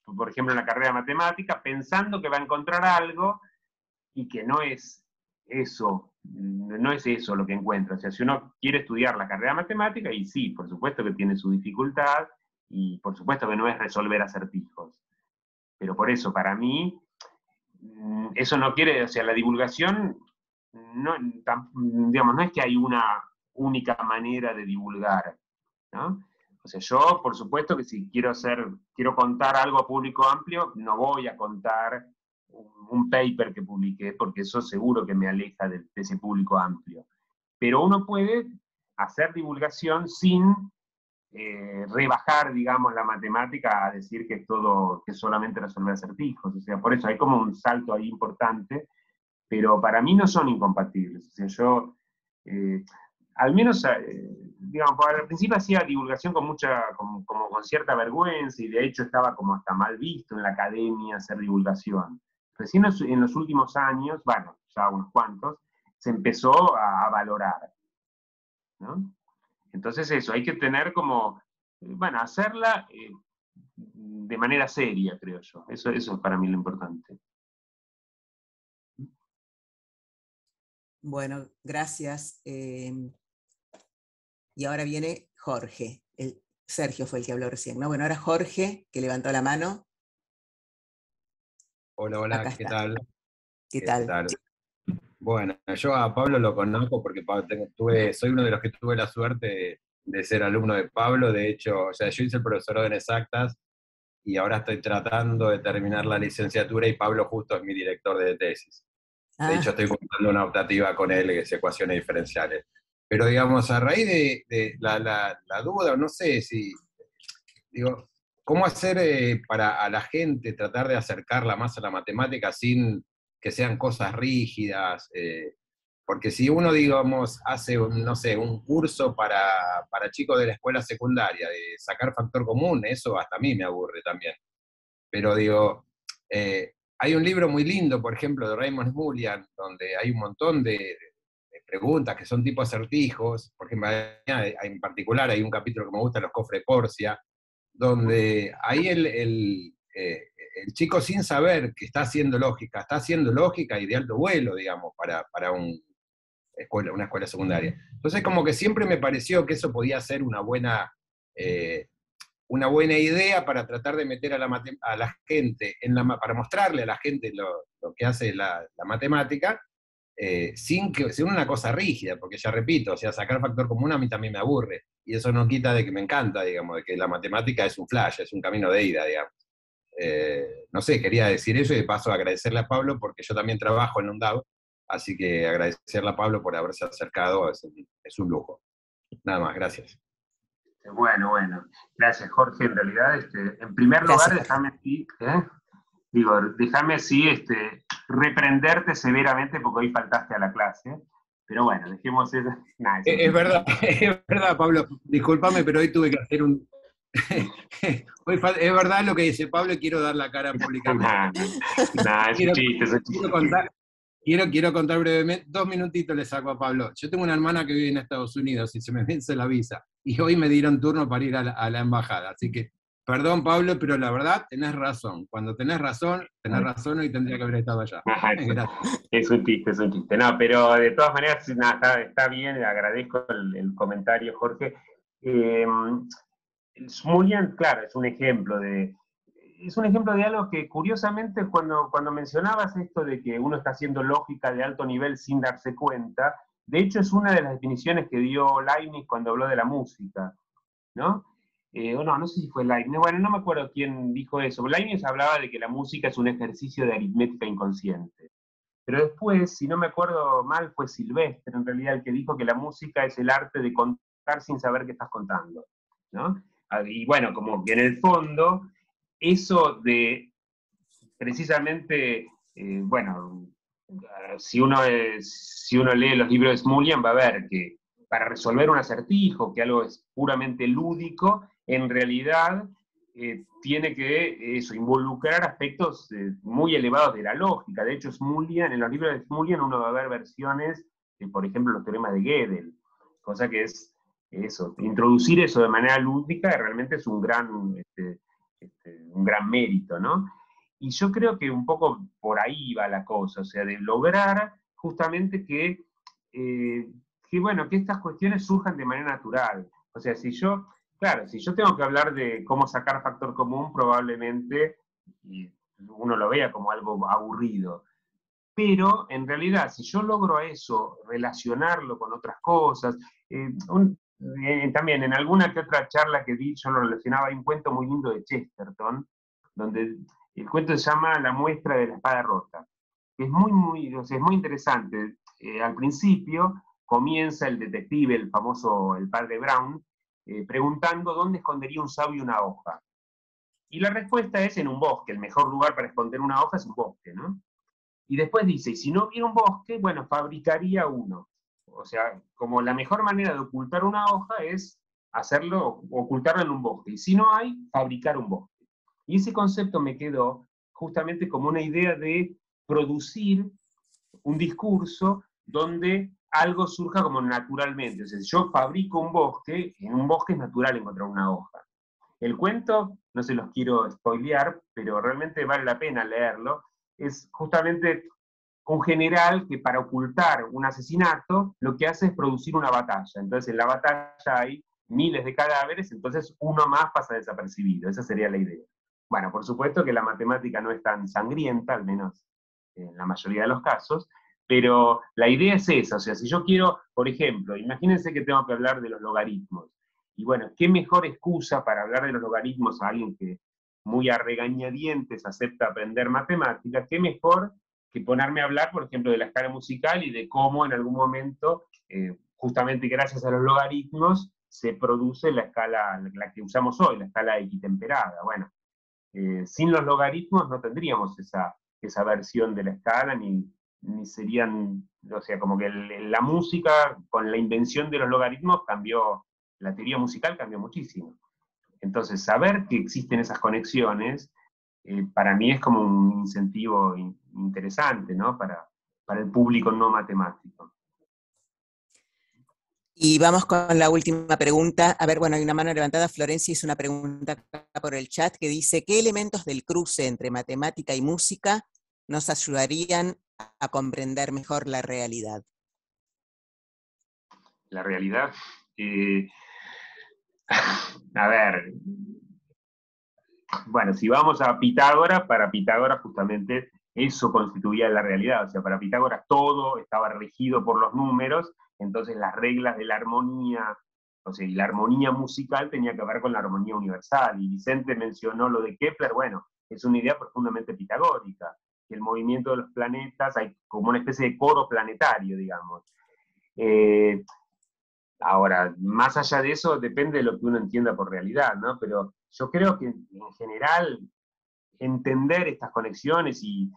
por ejemplo, en la carrera de matemática, pensando que va a encontrar algo y que no es eso lo que encuentra. O sea, si uno quiere estudiar la carrera de matemática, y sí, por supuesto que tiene su dificultad, y por supuesto que no es resolver acertijos. Pero por eso, para mí, eso no quiere, o sea, la divulgación, no es que hay una única manera de divulgar, ¿no? O sea, yo, por supuesto que si quiero contar algo a público amplio, no voy a contar un paper que publiqué, porque eso seguro que me aleja de ese público amplio. Pero uno puede hacer divulgación sin rebajar, digamos, la matemática a decir que es solamente resolver acertijos. O sea, por eso hay como un salto ahí importante, pero para mí no son incompatibles. O sea, yo, al menos, digamos, al principio hacía divulgación con con cierta vergüenza, y de hecho estaba como hasta mal visto en la academia hacer divulgación. Recién en los últimos años, ya unos cuantos, se empezó a valorar, ¿no? Entonces eso, hay que tener hacerla de manera seria, creo yo. Eso es para mí lo importante. Bueno, gracias. Y ahora viene Jorge. Sergio fue el que habló recién, ¿no? Bueno, ahora Jorge, que levantó la mano. Hola, Acá ¿qué está. tal? ¿Qué tal? Bueno, yo a Pablo lo conozco porque soy uno de los que tuve la suerte de ser alumno de Pablo. De hecho, o sea, yo hice el profesorado en exactas y ahora estoy tratando de terminar la licenciatura, y Pablo justo es mi director de tesis. De hecho, estoy contando una optativa con él, que es ecuaciones diferenciales. Pero digamos, a raíz de la duda, no sé si, digo, ¿cómo hacer para a la gente tratar de acercarla más a la matemática sin que sean cosas rígidas? Porque si uno, digamos, hace, no sé, un curso para chicos de la escuela secundaria, de sacar factor común, eso hasta a mí me aburre también. Pero digo, hay un libro muy lindo, por ejemplo, de Raymond Smullyan, donde hay un montón de preguntas que son tipo acertijos. Por ejemplo, en particular hay un capítulo que me gusta, los cofres de Porcia, donde ahí el chico, sin saber que está haciendo lógica y de alto vuelo, digamos, para una escuela secundaria. Entonces, como que siempre me pareció que eso podía ser una buena idea para tratar de meter a la gente, para mostrarle a la gente lo que hace la matemática, sin una cosa rígida, porque ya repito, o sea, sacar factor común a mí también me aburre, y eso no quita de que me encanta, digamos, de que la matemática es un flash, es un camino de ida, digamos. No sé, quería decir eso, y de paso agradecerle a Pablo, porque yo también trabajo en UNDAV, así que agradecerle a Pablo por haberse acercado, es un lujo. Nada más, gracias. Bueno, gracias, Jorge. En realidad, en primer lugar, déjame así, reprenderte severamente porque hoy faltaste a la clase. Pero bueno, dejemos eso. Es verdad, Pablo. Discúlpame, pero hoy tuve que hacer un... Es verdad lo que dice Pablo, y quiero dar la cara públicamente. Quiero contar brevemente, 2 minutitos le saco a Pablo. Yo tengo una hermana que vive en Estados Unidos y se me vence la visa. y hoy me dieron turno para ir a la embajada. Así que, perdón Pablo, pero la verdad tenés razón. Cuando tenés razón y tendría que haber estado allá. Ajá, Gracias. es un chiste, es un chiste. No, pero de todas maneras, nada, está bien, le agradezco el comentario, Jorge. Smulian, claro, es un ejemplo de algo que curiosamente cuando mencionabas esto de que uno está haciendo lógica de alto nivel sin darse cuenta, de hecho es una de las definiciones que dio Leibniz cuando habló de la música, ¿no? O no sé si fue Leibniz, bueno, no me acuerdo quién dijo eso. Leibniz hablaba de que la música es un ejercicio de aritmética inconsciente. Pero después, si no me acuerdo mal, fue Silvestre, en realidad, el que dijo que la música es el arte de contar sin saber qué estás contando, ¿no? Y bueno, como que en el fondo, eso de precisamente, bueno, si uno lee los libros de Smulian, va a ver que para resolver un acertijo, que algo es puramente lúdico, en realidad tiene que involucrar aspectos muy elevados de la lógica. De hecho, Smulian, en los libros de Smulian uno va a ver versiones de, por ejemplo, los teoremas de Gödel, cosa que es eso, introducir eso de manera lúdica realmente es un gran mérito, ¿no? Y yo creo que un poco por ahí va la cosa, o sea, de lograr justamente bueno, que estas cuestiones surjan de manera natural. O sea, claro, si yo tengo que hablar de cómo sacar factor común, probablemente uno lo vea como algo aburrido. Pero en realidad, si yo logro eso, relacionarlo con otras cosas, también en alguna que otra charla que di, yo lo relacionaba, hay un cuento muy lindo de Chesterton, donde el cuento se llama La muestra de la espada rota. Es o sea, es muy interesante. Al principio comienza el detective, el famoso, el padre Brown, preguntando dónde escondería un sabio una hoja. Y la respuesta es en un bosque. El mejor lugar para esconder una hoja es un bosque, ¿no? Y después dice, y si no hubiera un bosque, bueno, fabricaría uno. O sea, como la mejor manera de ocultar una hoja es ocultarla en un bosque. Y si no hay, fabricar un bosque. Y ese concepto me quedó justamente como una idea de producir un discurso donde algo surja como naturalmente. O sea, si yo fabrico un bosque, en un bosque es natural encontrar una hoja. El cuento, no se los quiero spoilear, pero realmente vale la pena leerlo, es justamente un general que para ocultar un asesinato lo que hace es producir una batalla. Entonces en la batalla hay miles de cadáveres, entonces uno más pasa desapercibido. Esa sería la idea. Bueno, por supuesto que la matemática no es tan sangrienta, al menos en la mayoría de los casos, pero la idea es esa. O sea, si yo quiero, por ejemplo, imagínense que tengo que hablar de los logaritmos. Y bueno, ¿qué mejor excusa para hablar de los logaritmos a alguien que muy a regañadientes acepta aprender matemáticas? ¿Qué mejor que ponerme a hablar, por ejemplo, de la escala musical y de cómo en algún momento, justamente gracias a los logaritmos, se produce la escala, la que usamos hoy, la escala equitemperada? Bueno, sin los logaritmos no tendríamos esa versión de la escala, ni serían, o sea, como que la música, con la invención de los logaritmos, cambió, la teoría musical cambió muchísimo. Entonces, saber que existen esas conexiones, para mí es como un incentivo interesante, ¿no? Para el público no matemático. Y vamos con la última pregunta. A ver, bueno, hay una mano levantada. Florencia hizo una pregunta acá por el chat que dice, ¿qué elementos del cruce entre matemática y música nos ayudarían a comprender mejor la realidad? La realidad, a ver, bueno, si vamos a Pitágoras, para Pitágoras justamente eso constituía la realidad. O sea, para Pitágoras todo estaba regido por los números, entonces las reglas de la armonía, o sea, y la armonía musical tenía que ver con la armonía universal. Y Vicente mencionó lo de Kepler, bueno, es una idea profundamente pitagórica, que el movimiento de los planetas, hay como una especie de coro planetario, digamos. Ahora, más allá de eso, depende de lo que uno entienda por realidad, ¿no? Pero yo creo que en general entender estas conexiones y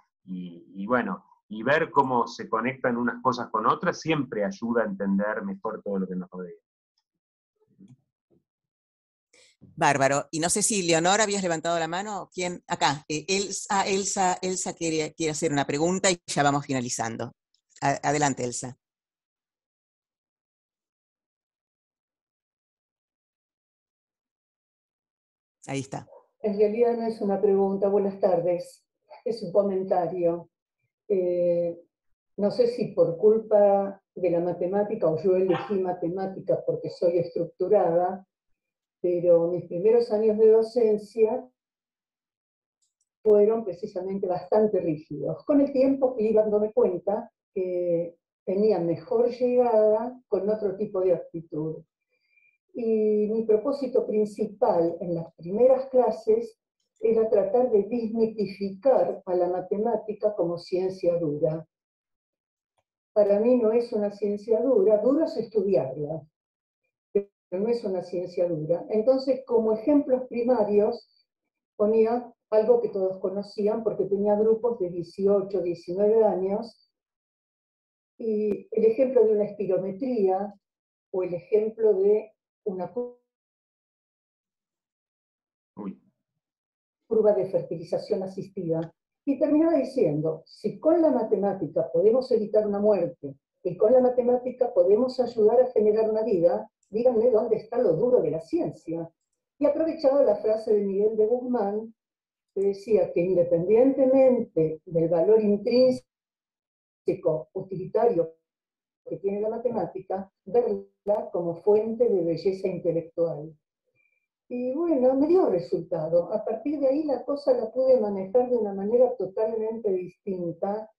bueno, y ver cómo se conectan unas cosas con otras siempre ayuda a entender mejor todo lo que nos rodea. Bárbaro. Y no sé si, Leonor, habías levantado la mano. ¿Quién? Acá. Elsa quiere hacer una pregunta y ya vamos finalizando. Adelante, Elsa. Ahí está. En realidad no es una pregunta, buenas tardes, es un comentario. No sé si por culpa de la matemática, o yo elegí matemáticas porque soy estructurada, pero mis primeros años de docencia fueron precisamente bastante rígidos. Con el tiempo fui dándome cuenta que tenía mejor llegada con otro tipo de actitud. Y mi propósito principal en las primeras clases era tratar de desmitificar a la matemática como ciencia dura. Para mí no es una ciencia dura, duro es estudiarla, pero no es una ciencia dura. Entonces, como ejemplos primarios, ponía algo que todos conocían porque tenía grupos de 18, 19 años, y el ejemplo de una espirometría o el ejemplo de una curva de fertilización asistida. Y terminaba diciendo, si con la matemática podemos evitar una muerte y con la matemática podemos ayudar a generar una vida, díganme dónde está lo duro de la ciencia. Y aprovechaba la frase de Miguel de Guzmán, que decía que independientemente del valor intrínseco, utilitario que tiene la matemática, verla como fuente de belleza intelectual. Y bueno, me dio resultado. A partir de ahí la cosa la pude manejar de una manera totalmente distinta.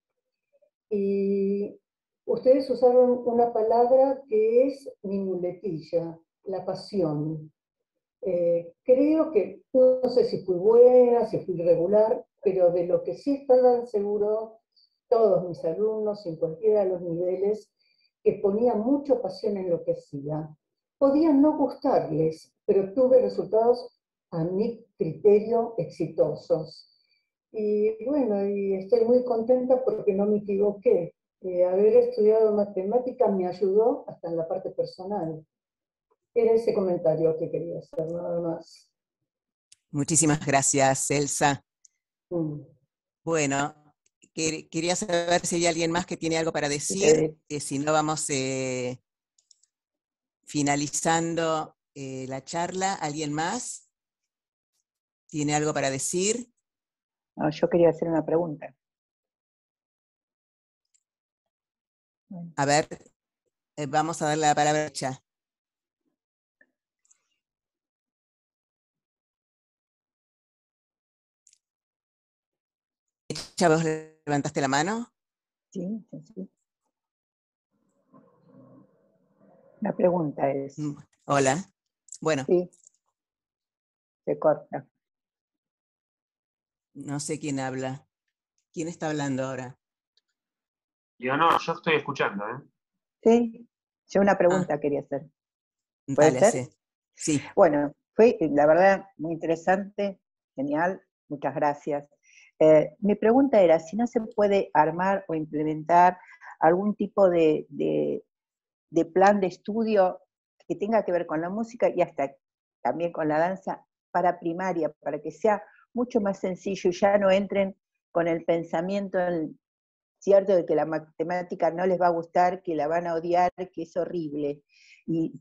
Y ustedes usaron una palabra que es mi muletilla, la pasión. Creo que, no sé si fui buena, si fui regular, pero de lo que sí estaban seguros todos mis alumnos, en cualquiera de los niveles, que ponían mucha pasión en lo que hacía. Podían no gustarles, pero tuve resultados a mi criterio exitosos. Y bueno, y estoy muy contenta porque no me equivoqué. Haber estudiado matemáticas me ayudó hasta en la parte personal. Era ese comentario que quería hacer, nada más. Muchísimas gracias, Elsa. Bueno, quería saber si hay alguien más que tiene algo para decir. Si no, vamos finalizando la charla. ¿Alguien más tiene algo para decir? No, yo quería hacer una pregunta. A ver, vamos a darle la palabra a Echa. Echa, ¿vos levantaste la mano? Sí. La pregunta es... Hola. Bueno. Sí. Se corta. No sé quién habla. ¿Quién está hablando ahora? Yo estoy escuchando, ¿eh? Sí, yo una pregunta quería hacer. ¿Puede Dale, ser? Sí. Bueno, fue la verdad muy interesante, genial, muchas gracias. Mi pregunta era si no se puede armar o implementar algún tipo de plan de estudio que tenga que ver con la música y hasta también con la danza para primaria, para que sea mucho más sencillo y ya no entren con el pensamiento cierto de que la matemática no les va a gustar, que la van a odiar, que es horrible. Y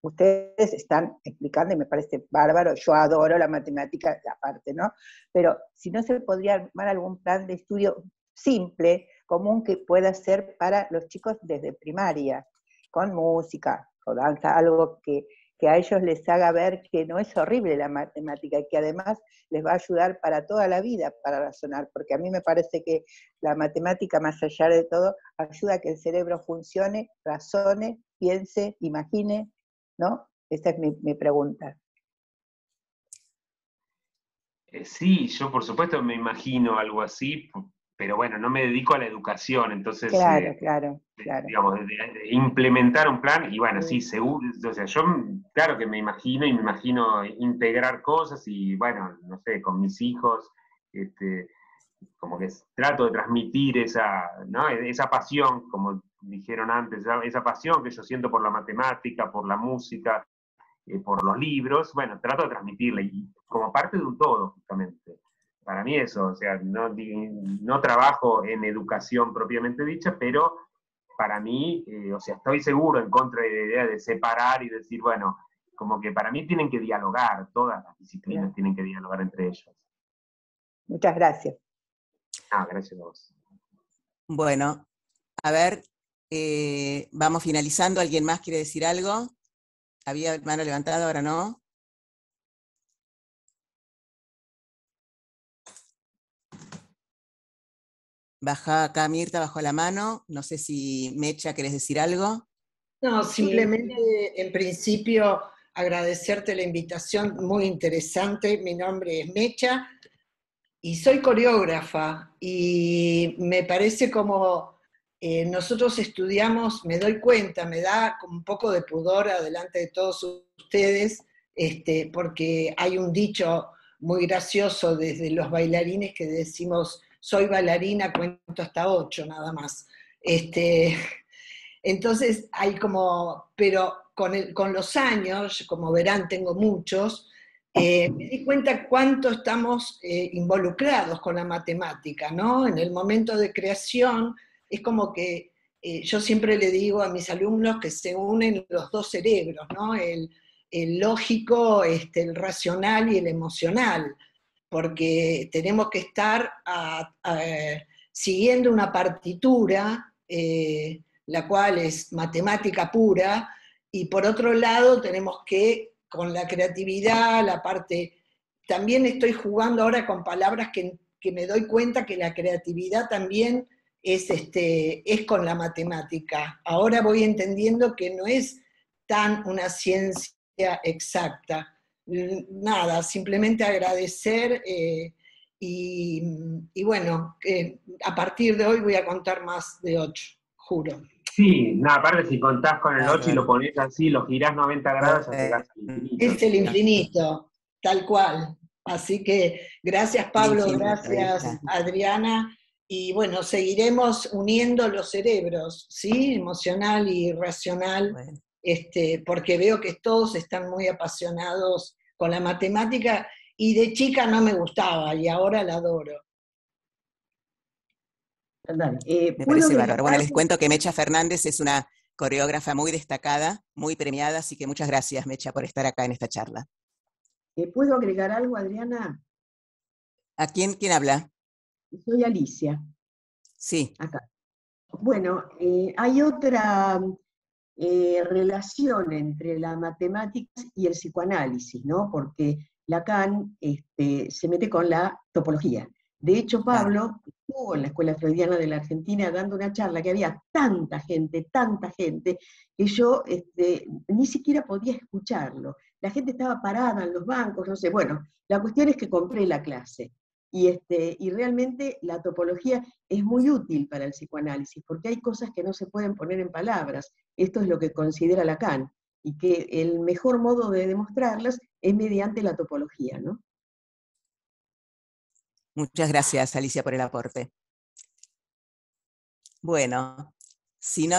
ustedes están explicando y me parece bárbaro, yo adoro la matemática aparte, ¿no? Pero si no se podría armar algún plan de estudio simple, común, que pueda ser para los chicos desde primaria, con música o danza, algo que a ellos les haga ver que no es horrible la matemática y que además les va a ayudar para toda la vida para razonar, porque a mí me parece que la matemática, más allá de todo, ayuda a que el cerebro funcione, razone, piense, imagine, ¿no? Esa es mi pregunta. Sí, yo por supuesto me imagino algo así, pero bueno, no me dedico a la educación, entonces, Claro. digamos, de implementar un plan, y bueno, sí, seguro, o sea, yo claro que me imagino integrar cosas, y bueno, no sé, con mis hijos, como que trato de transmitir ¿no? esa pasión, como dijeron antes, esa pasión que yo siento por la matemática, por la música, por los libros, bueno, trato de transmitirla, y como parte de un todo, justamente. Para mí eso, o sea, no trabajo en educación propiamente dicha, pero para mí, o sea, estoy seguro en contra de la idea de separar y decir, bueno, como que para mí tienen que dialogar, todas las disciplinas Claro. tienen que dialogar entre ellos. Muchas gracias. Ah, gracias a vos. Bueno, a ver, vamos finalizando. ¿Alguien más quiere decir algo? Había mano levantada, ahora no. Baja acá, Mirta, bajó la mano. No sé si Mecha, ¿querés decir algo? No, simplemente en principio agradecerte la invitación, muy interesante. Mi nombre es Mecha y soy coreógrafa y me parece como nosotros estudiamos, me doy cuenta, me da como un poco de pudor adelante de todos ustedes, porque hay un dicho muy gracioso desde los bailarines que decimos, soy bailarina, cuento hasta 8 nada más. Entonces hay como, pero con los años, como verán, tengo muchos, me di cuenta cuánto estamos involucrados con la matemática, ¿no? En el momento de creación es como que yo siempre le digo a mis alumnos que se unen los dos cerebros, ¿no? El lógico, el racional y el emocional, porque tenemos que estar siguiendo una partitura, la cual es matemática pura, y por otro lado tenemos que, con la creatividad, la parte, también estoy jugando ahora con palabras que me doy cuenta que la creatividad también es con la matemática. Ahora voy entendiendo que no es tan una ciencia exacta. Nada, simplemente agradecer y bueno, a partir de hoy voy a contar más de 8, juro. Sí, nada, aparte si contás con el 8 y lo Bárbaro. pones así, lo girás 90 grados, ya llegás al infinito. Es el infinito, tal cual. Así que gracias El Pablo, infinito, ahí gracias está. Adriana, y bueno, seguiremos uniendo los cerebros, ¿sí? Emocional y racional, Bueno, porque veo que todos están muy apasionados con la matemática, y de chica no me gustaba, y ahora la adoro. Perdón, me ¿puedo parece agregar bárbaro. Bueno, les algo? cuento que Mecha Fernández es una coreógrafa muy destacada, muy premiada, así que muchas gracias, Mecha, por estar acá en esta charla. ¿Puedo agregar algo, Adriana? ¿A quién habla? Soy Alicia, Sí. acá. Bueno, hay otra relación entre la matemática y el psicoanálisis, ¿no? Porque Lacan se mete con la topología. De hecho, Claro. Pablo estuvo en la Escuela Freudiana de la Argentina dando una charla que había tanta gente, que yo ni siquiera podía escucharlo. La gente estaba parada en los bancos, no sé. Bueno, la cuestión es que compré la clase. Y realmente la topología es muy útil para el psicoanálisis, porque hay cosas que no se pueden poner en palabras. Esto es lo que considera Lacan, y que el mejor modo de demostrarlas es mediante la topología, ¿no? Muchas gracias, Alicia, por el aporte. Bueno, si no,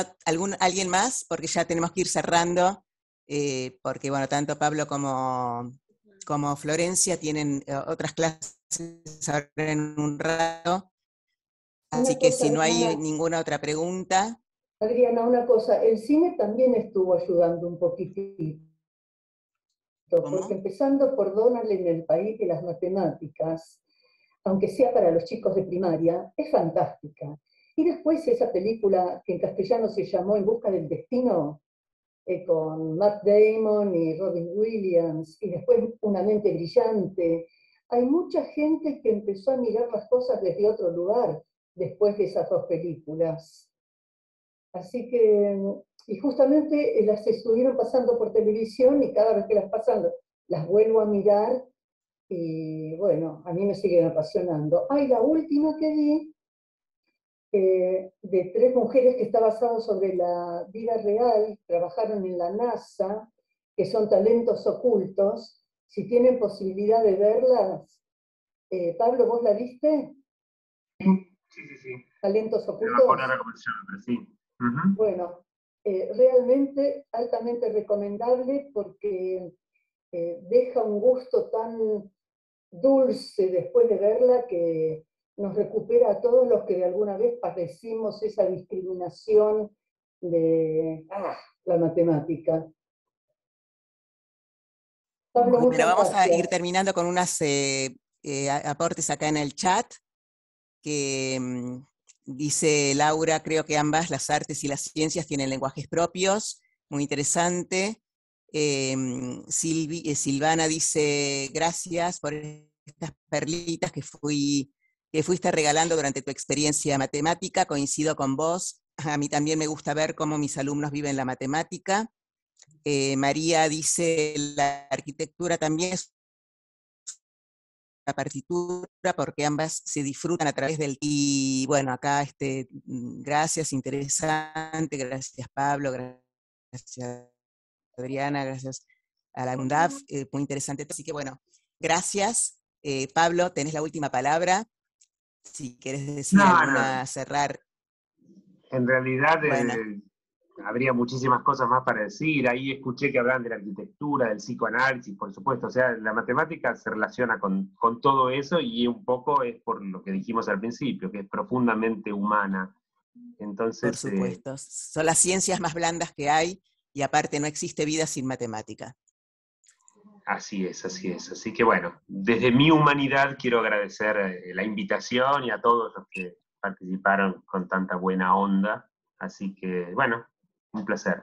¿alguien más? Porque ya tenemos que ir cerrando, porque bueno, tanto Pablo como Florencia tienen otras clases ahora en un rato, así Una que cosa, si no hay Adriana, ninguna otra pregunta, una cosa, el cine también estuvo ayudando un poquitito, porque ¿cómo? empezando por Donald en el país de las matemáticas, aunque sea para los chicos de primaria, es fantástica. Y después esa película que en castellano se llamó En busca del destino, con Matt Damon y Robin Williams, y después Una mente brillante. Hay mucha gente que empezó a mirar las cosas desde otro lugar después de esas dos películas. Así que, y justamente las estuvieron pasando por televisión y cada vez que las pasan las vuelvo a mirar y bueno, a mí me siguen apasionando. Hay la última que vi, de 3 mujeres que está basado sobre la vida real, trabajaron en la NASA, que son talentos ocultos. Si tienen posibilidad de verlas, Pablo, ¿vos la viste? Sí. Talentos No me acuerdo ocultos. ahora cómo se llama, pero sí. Ujú. Bueno, realmente altamente recomendable porque deja un gusto tan dulce después de verla que nos recupera a todos los que de alguna vez padecimos esa discriminación de la matemática. Pablo, Bueno, muchas vamos a ir gracias. terminando con unos aportes acá en el chat, que dice Laura, creo que ambas, las artes y las ciencias, tienen lenguajes propios, muy interesante. Silvana dice, gracias por estas perlitas que fuiste regalando durante tu experiencia matemática, coincido con vos, a mí también me gusta ver cómo mis alumnos viven la matemática. María dice, la arquitectura también es la partitura, porque ambas se disfrutan a través del... Y bueno, acá gracias, interesante, gracias Pablo, gracias Adriana, gracias a la UNDAF, muy interesante. Así que bueno, gracias. Pablo, tenés la última palabra. Si querés decir alguna, cerrar. En realidad Bueno. habría muchísimas cosas más para decir. Ahí escuché que hablan de la arquitectura, del psicoanálisis, por supuesto. O sea, la matemática se relaciona con todo eso y un poco es por lo que dijimos al principio, que es profundamente humana. Entonces, por supuesto. Son las ciencias más blandas que hay y aparte no existe vida sin matemática. Así es, así es. Así que bueno, desde mi humanidad quiero agradecer la invitación y a todos los que participaron con tanta buena onda. Así que bueno, un placer.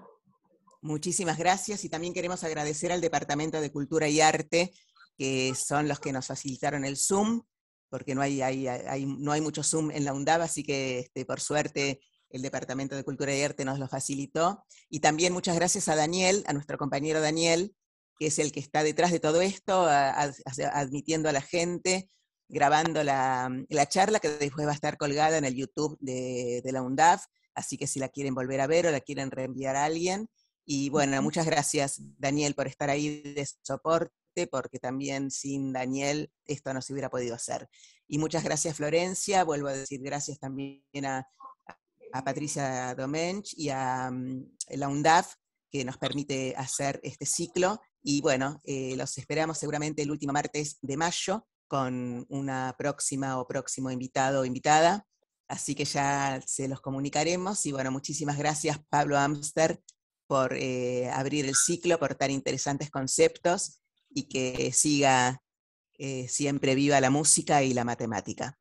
Muchísimas gracias y también queremos agradecer al Departamento de Cultura y Arte, que son los que nos facilitaron el Zoom, porque no hay mucho Zoom en la UNDAV, así que por suerte el Departamento de Cultura y Arte nos lo facilitó. Y también muchas gracias a Daniel, a nuestro compañero Daniel, que es el que está detrás de todo esto, admitiendo a la gente, grabando la charla, que después va a estar colgada en el YouTube de la UNDAV, así que si la quieren volver a ver o la quieren reenviar a alguien. Y bueno, muchas gracias, Daniel, por estar ahí de soporte, porque también sin Daniel esto no se hubiera podido hacer. Y muchas gracias, Florencia. Vuelvo a decir gracias también a Patricia Domench y a la UNDAF, que nos permite hacer este ciclo. Y bueno, los esperamos seguramente el último martes de mayo con una próxima o próximo invitado o invitada. Así que ya se los comunicaremos. Y bueno, muchísimas gracias, Pablo Amster, por abrir el ciclo, por tan interesantes conceptos, y que siga siempre viva la música y la matemática.